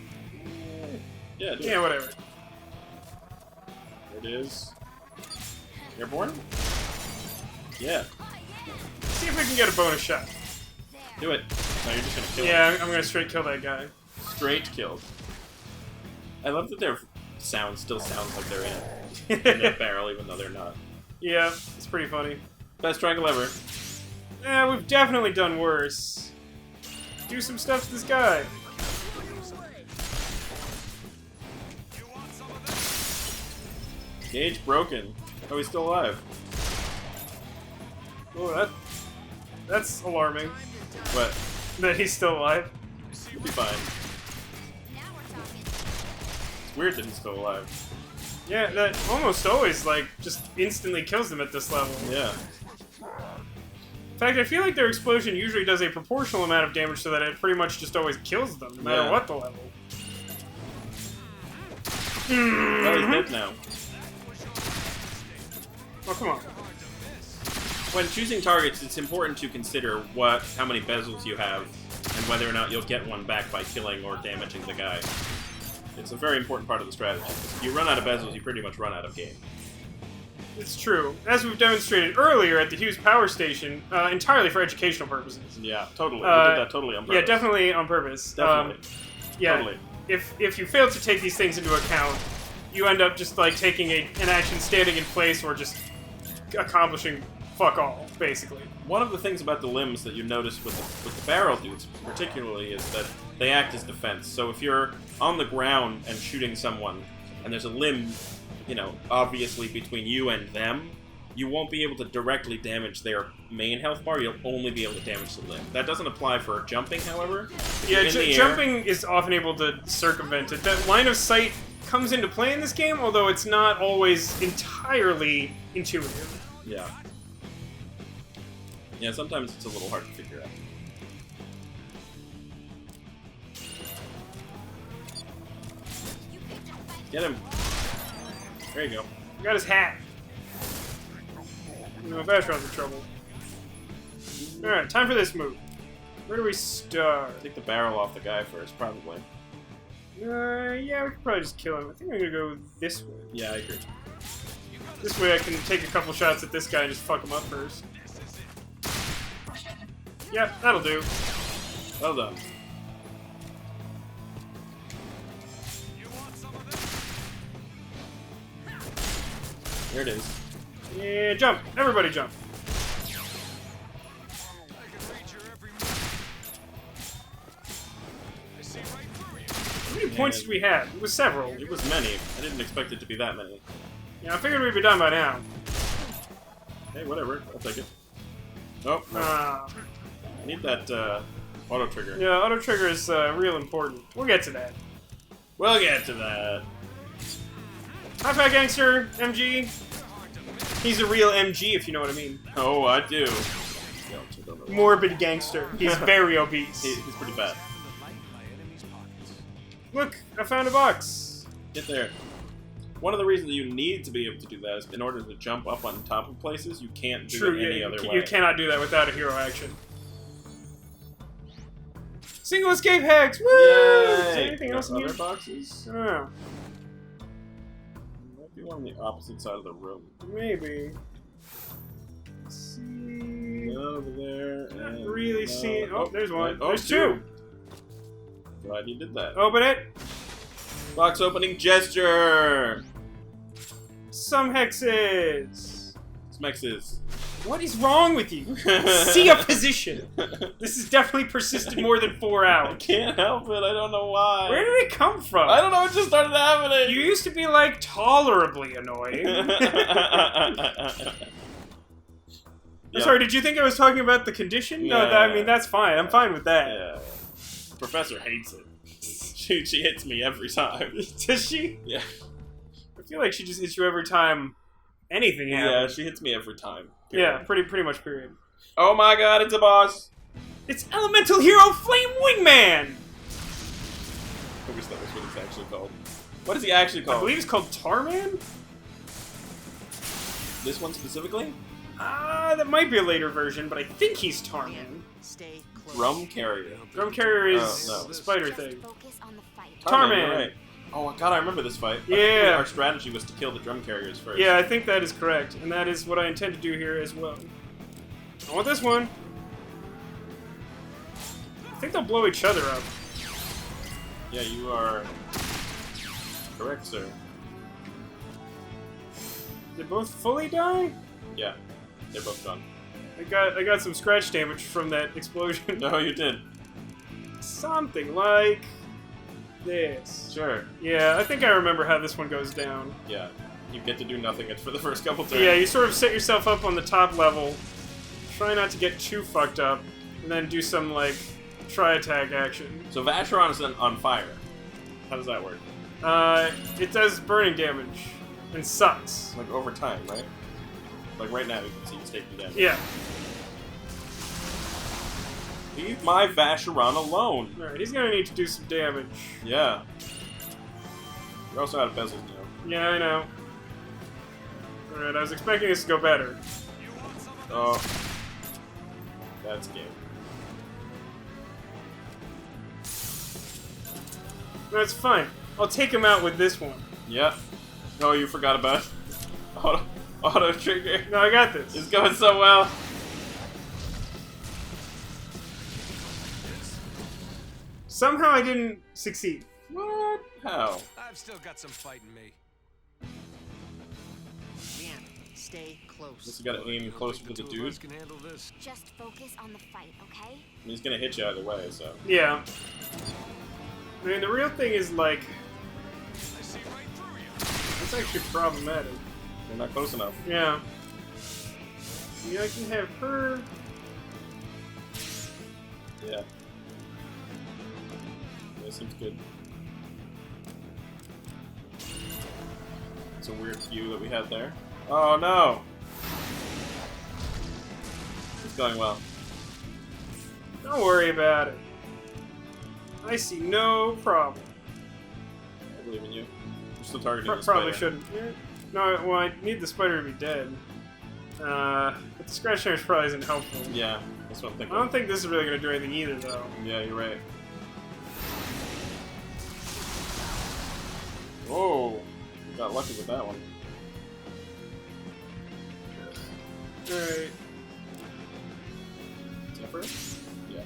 Yeah, do Yeah, it. whatever. There it is. Airborne? Yeah, See if we can get a bonus shot. do it. No, you're just gonna kill him. Yeah, I'm gonna straight kill that guy. Straight killed. I love that they're still sounds like they're in a barrel, even though they're not. Yeah, it's pretty funny. Best triangle ever. Yeah, we've definitely done worse. Do some stuff to this guy. Gauge broken. Oh, he's still alive. Oh, that's alarming. What? That he's still alive. He'll be fine. Now we're talking. It's weird that he's still alive. Yeah, that almost always, like, just instantly kills them at this level. Yeah. In fact, I feel like their explosion usually does a proportional amount of damage so that it pretty much just always kills them, no matter Yeah. what the level. Oh, he's dead now. Oh, come on. When choosing targets, it's important to consider how many bezels you have, and whether or not you'll get one back by killing or damaging the guy. It's a very important part of the strategy. If you run out of bezels, you pretty much run out of game. It's true. As we've demonstrated earlier at the Hughes Power Station, entirely for educational purposes. Yeah, totally. We did that totally on purpose. Yeah, definitely on purpose. Definitely. Yeah, Totally. if you fail to take these things into account, you end up just like taking an action standing in place or just accomplishing fuck all, basically. One of the things about the limbs that you notice with the barrel dudes, particularly, is that they act as defense. So if you're on the ground and shooting someone, and there's a limb, you know, obviously between you and them, you won't be able to directly damage their main health bar. You'll only be able to damage the limb. That doesn't apply for jumping, however. If Yeah, you're in the air- jumping is often able to circumvent it. That line of sight comes into play in this game, although it's not always entirely intuitive. Yeah. Yeah, sometimes it's a little hard to figure out. Get him. There you go. He got his hat. You know, Vashyron's in trouble. Alright, time for this move. Where do we start? Take the barrel off the guy first, probably. Yeah, we could probably just kill him. I think I'm gonna go this way. Yeah, I agree. This way I can take a couple shots at this guy and just fuck him up first. Yep, that'll do. Well done. There it is. Yeah, jump! Everybody jump! How many points did we have? It was several. It was many. I didn't expect it to be that many. Yeah, I figured we'd be done by now. Hey, whatever. I'll take it. Oh, no. Ah. I need that auto trigger. Yeah, auto trigger is real important. We'll get to that. We'll get to that. High Five Gangster, MG. He's a real MG, if you know what I mean. Oh, I do. Morbid gangster. He's very obese. He's pretty bad. Look, I found a box. Get there. One of the reasons you need to be able to do that is in order to jump up on top of places, you can't do True, it any yeah, other way. you cannot do that without a hero action. Single escape hacks! Woo! Yay! Is there anything else in Other here? boxes? I don't know. Might be one on the opposite side of the room. Maybe. Let's see. Over there. Not and really seeing. Oh, there's one. Oh, There's two. Glad you did that. Open it. Box opening gesture. Some hexes. Smexes. What is wrong with you? See a position. This has definitely persisted more than 4 I hours. can't help it. I don't know why. Where did it come from? I don't know. It just started happening. You used to be like tolerably annoying. I'm sorry, did you think I was talking about the condition? No, Yeah. I mean, that's fine. I'm fine with that. Yeah. Professor hates it. She hits me every time. Does she? Yeah. I feel like she just hits you every time anything Yeah, happens. she hits me every time. Yeah, pretty much period. Oh my god, it's a boss! It's Elemental Hero Flame Wingman! I wish that was what he's actually called. What is he actually I called? believe it's called Tarman? This one specifically? That might be a later version, but I think he's Tarman. Stay close. Drum carrier. Drum carrier is Oh, no. the spider Just thing. focus on the fight. Tarman. you're right. Oh god, I remember this fight. Yeah. Our strategy was to kill the drum carriers first. Yeah, I think that is correct, and that is what I intend to do here as well. I want this one. I think they'll blow each other up. Yeah, you are correct, sir. They both fully die? Yeah, they're both gone. I got some scratch damage from that explosion. No, you did. Something like this. Sure. Yeah, I think I remember how this one goes down. Yeah. You get to do nothing for the first couple turns. Yeah, you sort of set yourself up on the top level, try not to get too fucked up, and then do some, like, try-attack action. So Vashyron is on fire. How does that work? It does burning damage, and sucks. Like over time, right? Like right now, you can see he's taking damage. Yeah. Leave my Vashyron alone. Alright, he's gonna need to do some damage. Yeah. You're also out of bezels now. Yeah, I know. Alright, I was expecting this to go better. Oh. That's game. That's fine. I'll take him out with this one. Yep. Oh, you forgot about auto trigger. No, I got this. It's going so well. Somehow I didn't succeed. What? How? I've still got some fight in me. Man, stay close. Just gotta aim closer to the Two of us dude. can handle this. Just focus on the fight, okay? And he's gonna hit you either way, so. Yeah. I mean, the real thing is, like, I see right through you. that's actually problematic. You're not close enough. Yeah. I mean, I can have her. Yeah. That seems good. It's a weird view that we had there. Oh no! It's going well. Don't worry about it. I see no problem. I believe in you. You're still targeting the Probably spider. shouldn't. Yeah. No, well, I need the spider to be dead. But the scratch damage probably isn't helpful. Yeah, that's what I'm I thinking. don't think this is really going to do anything either, though. Yeah, you're right. Whoa! We got lucky with that one. Alright. Zephyr? Yeah.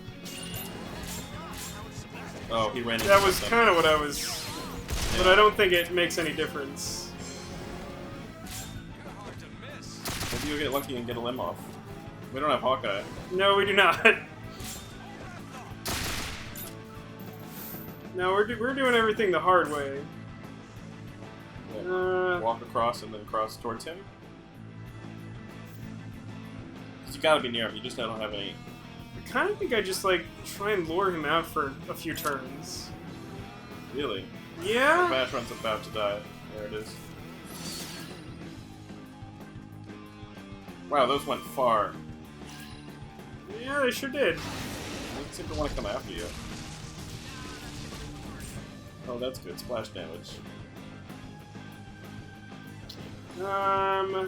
Oh, he ran into That was something. kind of what I was... But Yeah. I don't think it makes any difference. You're hard to miss. Maybe you'll get lucky and get a limb off. We don't have Hawkeye. No, we do not. No, we're doing everything the hard way. Walk across and then cross towards him. 'Cause you gotta be near him, you just don't have any. I kind of think I just, like, try and lure him out for a few turns. Really? Yeah? Vashyron's about to die. There it is. Wow, those went far. Yeah, they sure did. They don't seem to want to come after you. Oh, that's good. Splash damage. Yeah,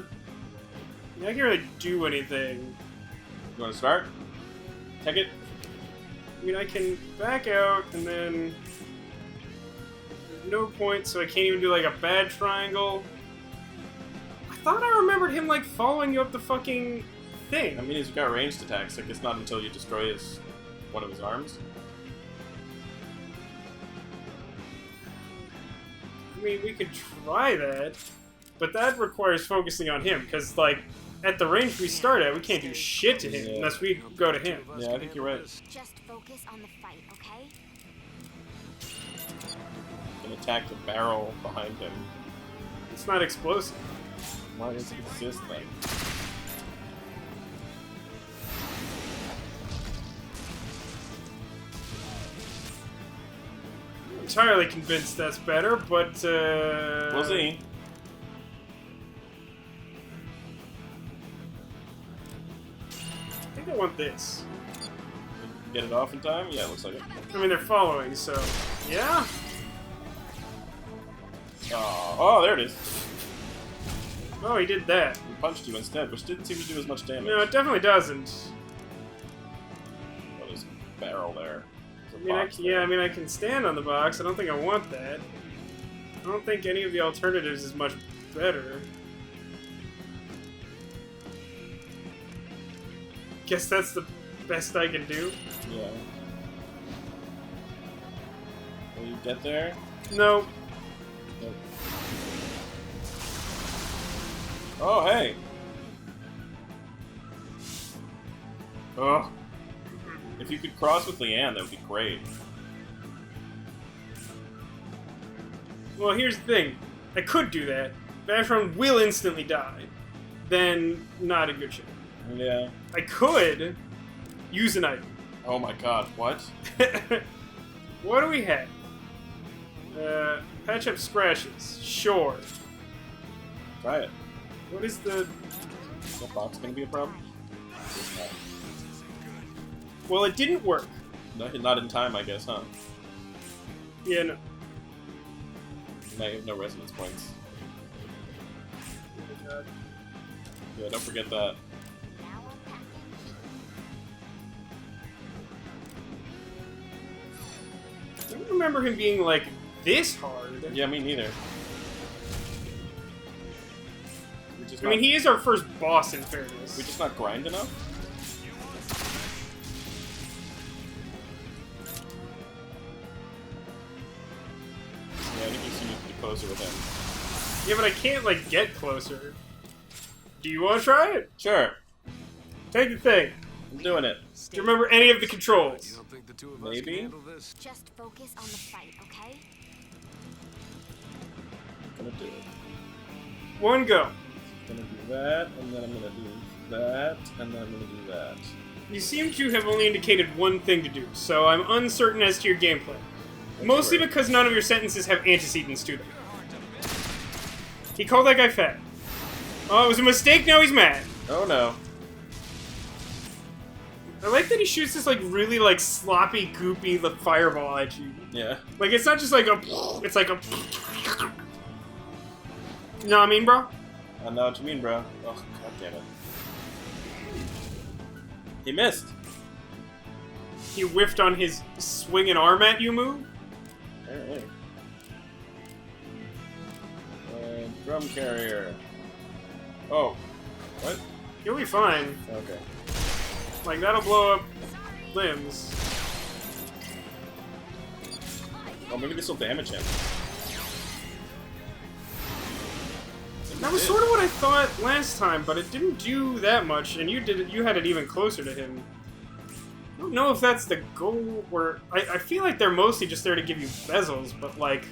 I can't really do anything. You want to start? Take it? I mean, I can back out, and then... There's no point, so I can't even do, like, a bad triangle. I thought I remembered him, like, following you up the fucking thing. I mean, he's got ranged attacks. Like, it's not until you destroy one of his arms. I mean, we could try that, but that requires focusing on him, because, like, at the range we start at, we can't do shit to him Yeah. unless we go to him. Yeah, I think you're right. Just focus on the fight, okay? And attack the barrel behind him. It's not explosive. Why does it exist then? I'm entirely convinced that's better, but, We'll see. I think I want this. Get it off in time? Yeah, it looks like it. I mean, they're following, so... Yeah? Oh, there it is. Oh, he did that. He punched you instead, which didn't seem to do as much damage. No, it definitely doesn't. Oh, there's a barrel there. There's a I mean, box yeah, there. I mean, I can stand on the box. I don't think I want that. I don't think any of the alternatives is much better. Guess that's the best I can do. Yeah. Will you get there? No. Nope. Oh, hey. Ugh. If you could cross with Leanne, that would be great. Well, here's the thing. I could do that. Vashyron will instantly die. Then, not a good shot. Yeah. I could use an item. Oh my god, what? What do we have? Patch up scratches. Sure. Try it. What is the... Is that box gonna be a problem? Well, it didn't work. No, not in time, I guess, huh? Yeah, no. No resonance points. Yeah, don't forget that. I don't remember him being, like, this hard. Yeah, me neither. I mean, he is our first boss, in fairness. We just not grind enough? Yeah, I think you need to be closer with him. Yeah, but I can't, like, get closer. Do you want to try it? Sure. Take the thing. I'm doing it. Do you remember any of the You controls? don't think the two of us Maybe? can handle this? Just focus on the fight, okay? I'm gonna do it. One go. I'm gonna do that, and then I'm gonna do that, and then I'm gonna do that. You seem to have only indicated one thing to do, so I'm uncertain as to your gameplay. Mostly worry. because none of your sentences have antecedents to them. He called that guy fat. Oh, it was a mistake, now he's mad. Oh no. I like that he shoots this, like, really, like, sloppy, goopy fireball at you. Yeah. Like, it's not just like a... It's like a... You know what I mean, bro? I know what you mean, bro. Oh, god damn it. He missed. He whiffed on his swinging arm at you move? Apparently. Drum carrier. Oh. What? You'll be fine. Okay. Like, that'll blow up limbs. Oh, maybe this will damage him. That was sort of what I thought last time, but it didn't do that much, and you did it. You had it even closer to him. I don't know if that's the goal, or I feel like they're mostly just there to give you bezels, but like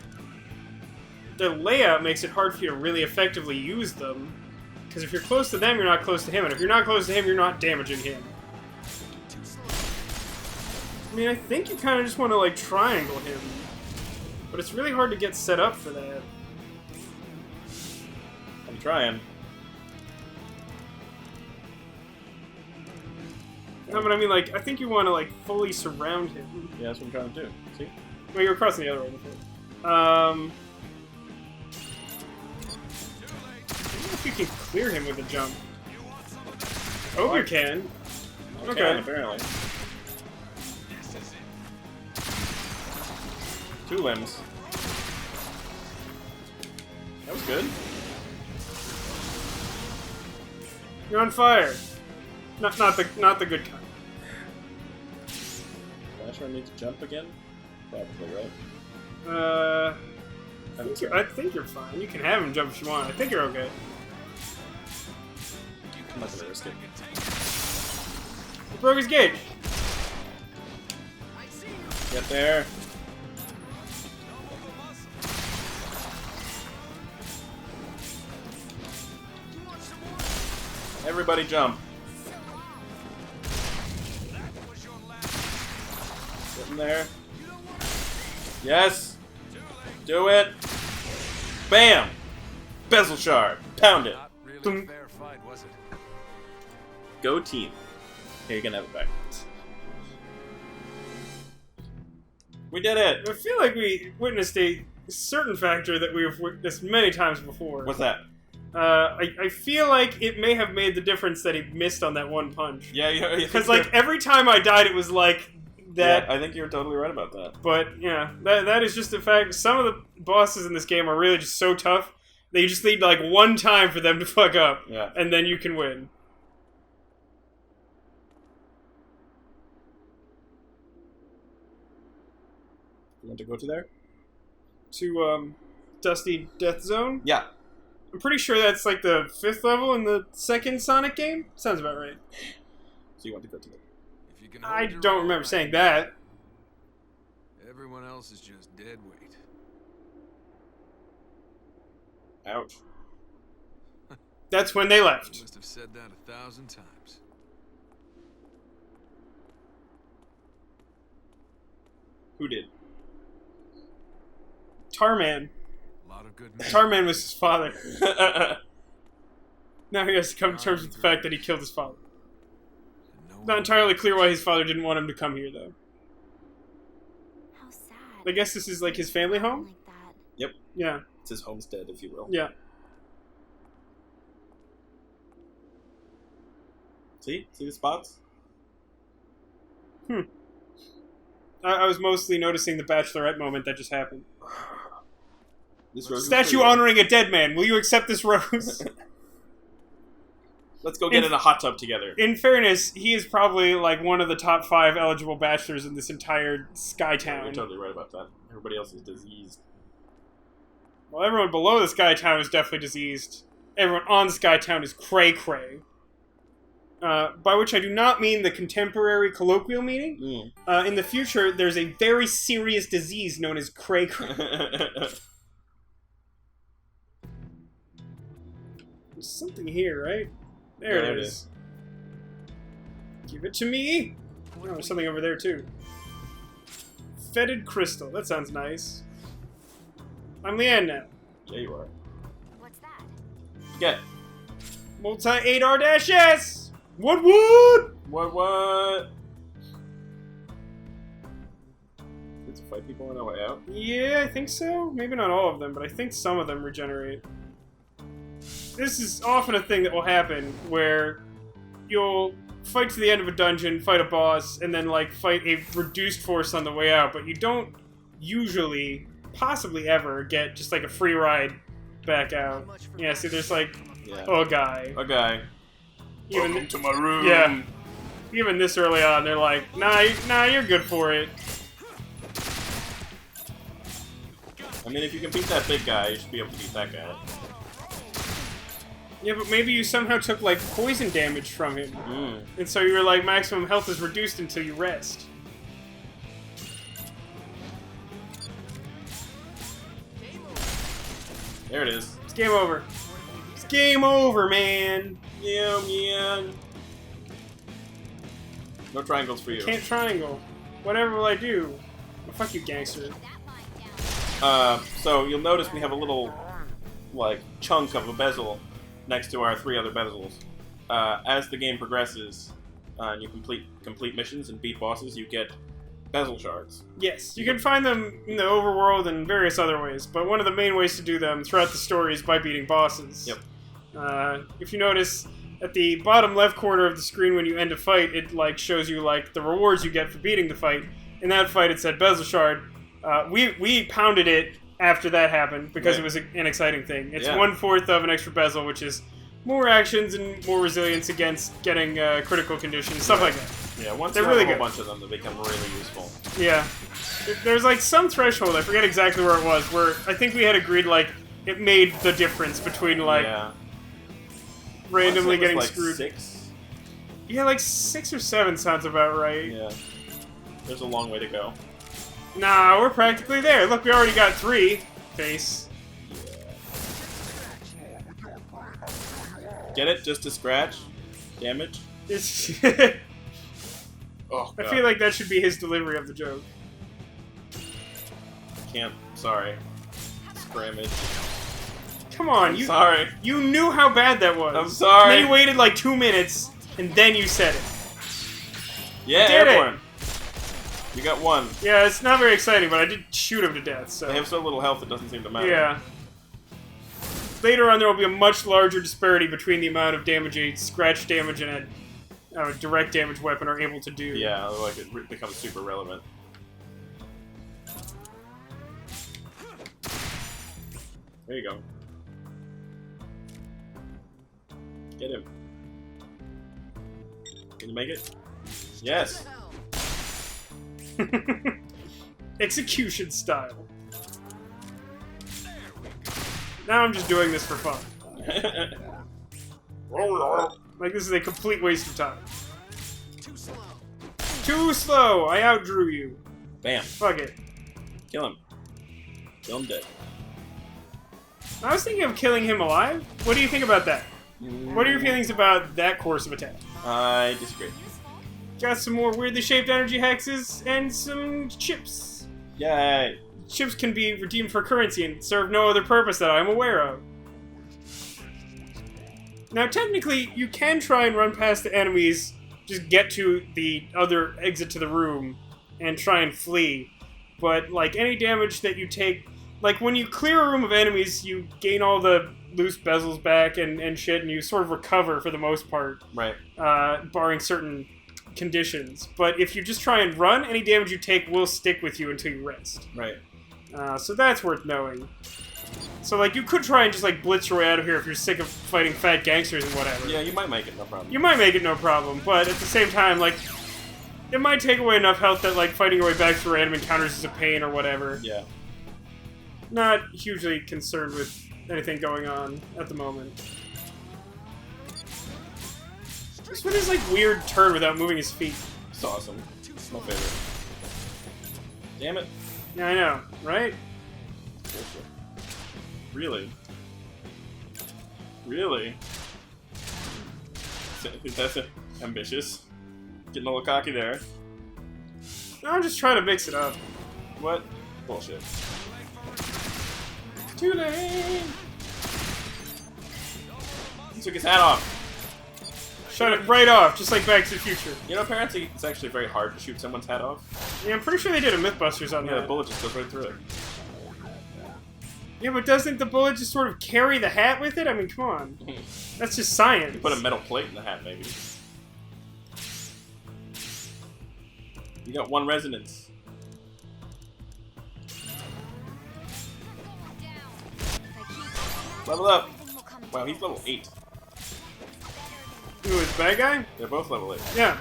the layout makes it hard for you to really effectively use them. Because if you're close to them, you're not close to him, and if you're not close to him, you're not damaging him. I mean, I think you kind of just want to like triangle him, but it's really hard to get set up for that. I'm trying. No, but I mean, like, I think you want to, like, fully surround him. Yeah, that's what I'm trying to do. See? Well, you were crossing the other way before. I don't know if you can clear him with a jump. Oh, you can. I Okay. can, apparently. 2 limbs. That was good. You're on fire. Not the good kind. Vashyron needs to jump again? Probably, right? I think you're fine. You can have him jump if you want. I think you're okay. I'm not gonna risk it. He broke his gauge. Get there. Everybody jump. Get in there. Yes. Do it. Bam. Bezel shard. Pound it. Not really a fair fight, was it? Go team. Here, you can have it back. We did it. I feel like we witnessed a certain factor that we've witnessed many times before. What's that? I feel like it may have made the difference that he missed on that one punch. Yeah. Because, like, every time I died, it was like that. Yeah, I think you're totally right about that. But, yeah, that is just a fact. Some of the bosses in this game are really just so tough that you just need, like, one time for them to fuck up. Yeah. And then you can win. You want to go to there? To, Dusty Death Zone? Yeah. I'm pretty sure that's like the 5th level in the 2nd Sonic game. Sounds about right. So you want to go to it. If you can I hold your don't own, remember I saying can- that. Everyone else is just dead weight. Ouch. That's when they You left. must have said that 1,000 times. Who did? Tarman. A lot of good men. Tarman was his father. Now he has to come to terms with the fact that he killed his father. and no Not one- entirely clear why his father didn't want him to come here, though. How sad. I guess this is like his family home? Like that. Yep. Yeah. It's his homestead, if you will. Yeah. See? See the spots? I was mostly noticing the bachelorette moment that just happened. This rose is Statue for you. honoring a dead man. Will you accept this rose? Let's go get in a hot tub together. In fairness, he is probably like one of the top 5 eligible bachelors in this entire Sky You're Town. totally right about that. Everybody else is diseased. Well, everyone below the Sky Town is definitely diseased. Everyone on the Sky Town is cray-cray. By which I do not mean the contemporary colloquial meaning. In the future, there's a very serious disease known as cray-cray. There's something here, right? There it is. Give it to me! Oh, there's something over there, too. Fetid crystal. That sounds nice. I'm Leanne now. Yeah, you are. What's that? Get. Multi-8R-S! What would? What? Get to fight people on our way out? Yeah, I think so. Maybe not all of them, but I think some of them regenerate. This is often a thing that will happen where you'll fight to the end of a dungeon, fight a boss, and then like fight a reduced force on the way out, but you don't usually, possibly ever, get just like a free ride back out. Yeah, see, there's like Yeah. a guy. A guy. Even to my room. yeah, even this early on, they're like, nah, you're good for it. I mean, if you can beat that big guy, you should be able to beat that guy. Yeah, but maybe you somehow took like poison damage from him. And so you were like, maximum health is reduced until you rest. There it is. It's game over. It's game over, man. Yeah. No triangles for you. Can't triangle. Whatever will I do? Well, fuck you, gangster. So you'll notice we have a little, like, chunk of a bezel next to our 3 other bezels. As the game progresses, and you complete missions and beat bosses, you get bezel shards. Yes, you can find them in the overworld and various other ways, but one of the main ways to do them throughout the story is by beating bosses. Yep. If you notice, at the bottom left corner of the screen when you end a fight, it like shows you like the rewards you get for beating the fight. In that fight, it said bezel shard. We pounded it after that happened because it was an exciting thing. It's 1/4 of an extra bezel, which is more actions and more resilience against getting critical conditions, stuff like that. Yeah, once They're you have really a whole good. bunch of them, they become really useful. Yeah. There's like some threshold, I forget exactly where it was, where I think we had agreed like it made the difference between like Yeah. randomly I getting want to say it was, screwed. like 6. Yeah, like 6 or 7 sounds about right. Yeah. There's a long way to go. Nah, we're practically there. Look, we already got 3. Face. Get it? Just to scratch? Damage? It's Oh, I God. feel like that should be his delivery of the joke. Can't. Sorry. Scramage. Come on, Sorry. you knew how bad that was. I'm sorry. Then you waited like 2 minutes, and then you said it. Yeah, Did it. airborne. You got 1. Yeah, it's not very exciting, but I did shoot him to death, so... They have so little health it doesn't seem to matter. Yeah. Later on, there will be a much larger disparity between the amount of damage a scratch damage and a direct damage weapon are able to do. Yeah, like it becomes super relevant. There you go. Get him. Can you make it? Yes! Execution style. Now I'm just doing this for fun. Like, this is a complete waste of time. Too slow! I outdrew you. Bam. Fuck it. Kill him. Kill him dead. I was thinking of killing him alive. What do you think about that? What are your feelings about that course of attack? I disagree. Got some more weirdly shaped energy hexes and some chips. Yay. Chips can be redeemed for currency and serve no other purpose that I'm aware of. Now, technically, you can try and run past the enemies, just get to the other exit to the room, and try and flee. But, like, any damage that you take... Like, when you clear a room of enemies, you gain all the loose bezels back and shit, and you sort of recover for the most part. Right. Barring certain conditions. But if you just try and run, any damage you take will stick with you until you rest. Right. So that's worth knowing. So, like, you could try and just, like, blitz your way out of here if you're sick of fighting fat gangsters and whatever. Yeah, you might make it, no problem. You might make it no problem, but at the same time, like, it might take away enough health that, like, fighting your way back through random encounters is a pain or whatever. Yeah. Not hugely concerned with anything going on at the moment. This one is, like, weird turn without moving his feet. It's awesome. It's my favorite. Damn it. Yeah, I know, right? Bullshit. Really? Really? That's ambitious. Getting a little cocky there. No, I'm just trying to mix it up. What? Bullshit. Too late! He took his hat off. Shut it right off, just like Back to the Future. You know, apparently it's actually very hard to shoot someone's hat off. Yeah, I'm pretty sure they did a Mythbusters on Yeah, the that. bullet just goes right through it. Yeah, but doesn't the bullet just sort of carry the hat with it? I mean, come on. That's just science. You put a metal plate in the hat, maybe. You got one resonance. Level up! Wow, he's level 8. Who is the bad guy? They're both level 8. Yeah.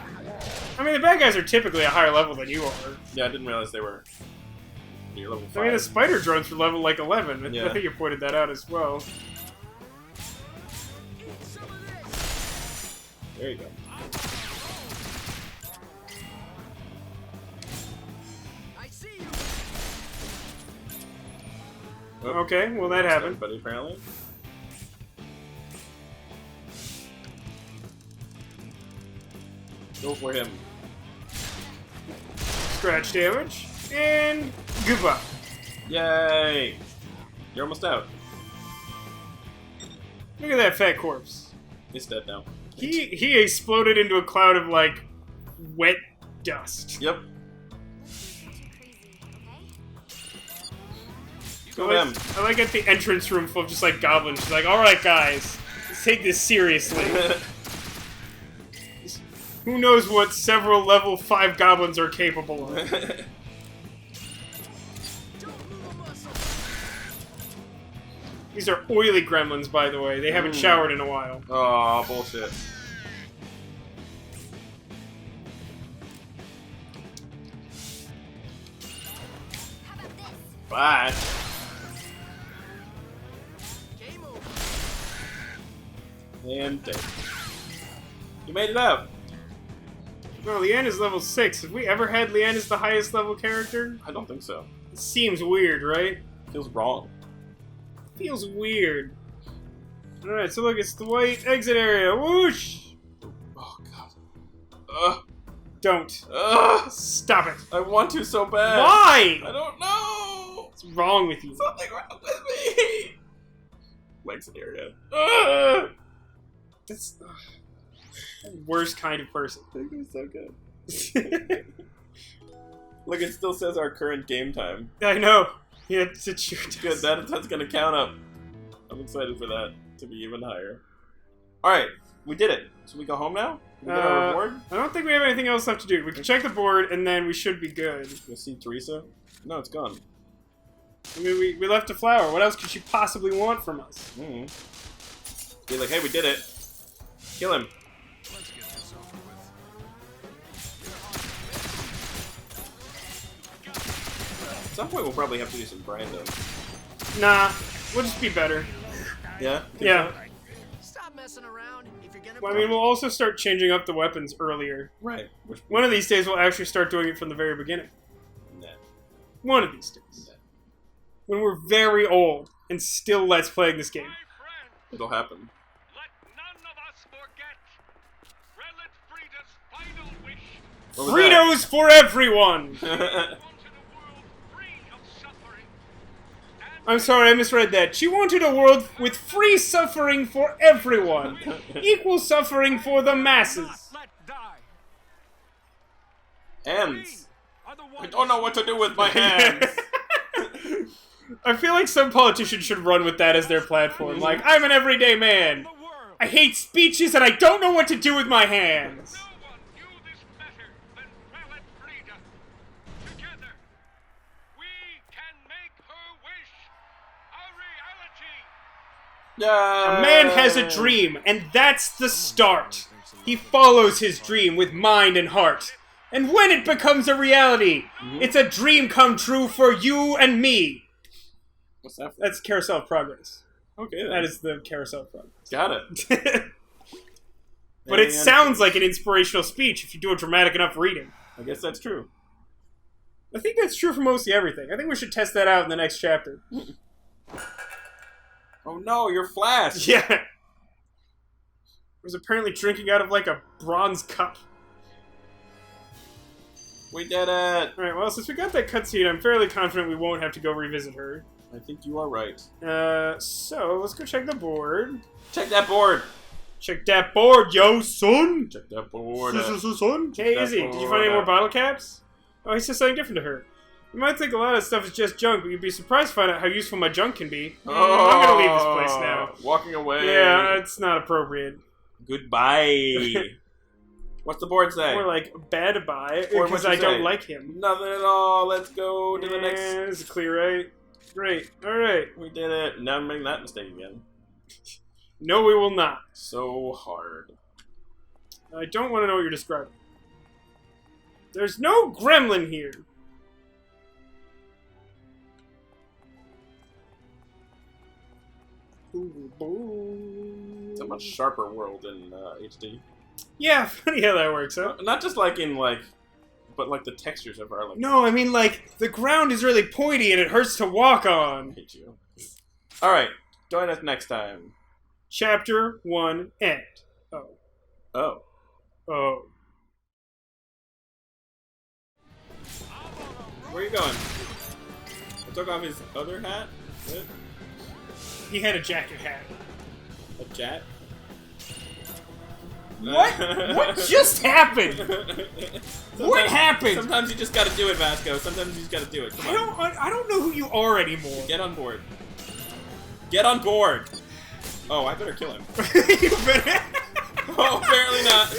I mean, the bad guys are typically a higher level than you are. Yeah, I didn't realize they were near level 5. I mean, the spider drones were level, like, 11. Yeah. I think you pointed that out as well. There you go. Oh, Okay, well, that happened. everybody, apparently. Go for him. Scratch damage. And goodbye. Yay! You're almost out. Look at that fat corpse. He's dead now. He exploded into a cloud of, like, wet dust. Yep. Kill I them. like at the entrance room full of just, like, goblins. She's like, alright, guys. Let's take this seriously. Who knows what several level 5 goblins are capable of. These are oily gremlins, by the way. They haven't showered in a while. Oh, bullshit. Bye. And dead. You made it out. No, Leanne is level 6. Have we ever had Leanne as the highest level character? I don't think so. It seems weird, right? Feels wrong. Feels weird. Alright, so look, it's the white exit area. Whoosh! Oh god. Ugh. Don't. Ugh. Stop it. I want to so bad. Why? I don't know. What's wrong with you? Something wrong with me. Exit area. Ugh. That's worst kind of person. It's so good. Look, it still says our current game time. I know. Yeah, it's sure Good, that's gonna count up. I'm excited for that to be even higher. Alright, we did it. So we go home now? We get our reward? I don't think we have anything else left to do. We can check the board, and then we should be good. You'll see Teresa? No, it's gone. I mean, we left a flower. What else could she possibly want from us? Be like, hey, we did it. Kill him. Let's get this over with. At some point, we'll probably have to do some grinding. Nah, we'll just be better. Yeah? Think Yeah. so? messing around if you're gonna. Well, I mean, we'll also start changing up the weapons earlier. Right. One of these days, we'll actually start doing it from the very beginning. Nah. One of these days. When we're very old and still let's playing this game. It'll happen. Let none of us forget Relic Frida's final wish. What was Fritos for everyone! that? Wanted a world free of suffering. And I'm sorry, I misread that. She wanted a world with free suffering for everyone. Equal suffering for the masses. let die. Hands. Are the I ones don't know what to do with my hands. I feel like some politicians should run with that as their platform. Like, I'm an everyday man. the world. I hate speeches and I don't know what to do with my hands. No one knew this better than Relic Frida. Together, we can make her wish a reality. Yeah. A man has a dream, and that's the start. He follows his dream with mind and heart. And when it becomes a reality, it's a dream come true for you and me. What's that for? That's Carousel of Progress. Okay, then. That is the Carousel of Progress. Got it. But it sounds like an inspirational speech if you do a dramatic enough reading. I guess that's true. I think that's true for mostly everything. I think we should test that out in the next chapter. Oh no, you're Flash. Yeah. Was apparently drinking out of like a bronze cup. We did it. Alright, well, since we got that cutscene, I'm fairly confident we won't have to go revisit her. I think you are right. So, let's go check the board. Check that board. Check that board, yo, son! Check that board. Son? Hey, that Izzy, did you find any board. more bottle caps? Oh, he said something different to her. You might think a lot of stuff is just junk, but you'd be surprised to find out how useful my junk can be. I'm gonna leave this place now. Walking away. Yeah, it's not appropriate. Goodbye. What's the board say? More like, bad bye, Or because what's it I don't say? like him. Nothing at all. Let's go to the Yeah, next. this is clear, right? Great, alright. We did it. Now I'm making that mistake again. No, we will not. So hard. I don't want to know what you're describing. There's no gremlin here. It's a much sharper world in HD. Yeah, funny how that works out. Not just like in like, but like the textures of our like. No, I mean like the ground is really pointy and it hurts to walk I on. hate you. All right, join us next time. Chapter 1 end. Oh. Oh. Oh. Where are you going? I took off his other hat. What? He had a jacket hat. A jet? What? What just happened? What happened? Sometimes you just gotta do it, Vasco. Sometimes you just gotta do it. Come on. I don't know who you are anymore. Get on board. Get on board! Oh, I better kill him. You better. Oh, apparently not.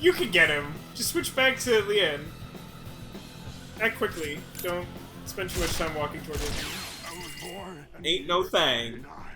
You can get him. Just switch back to Leanne. Act quickly. Don't spend too much time walking toward him. I was born. Ain't no thing. And I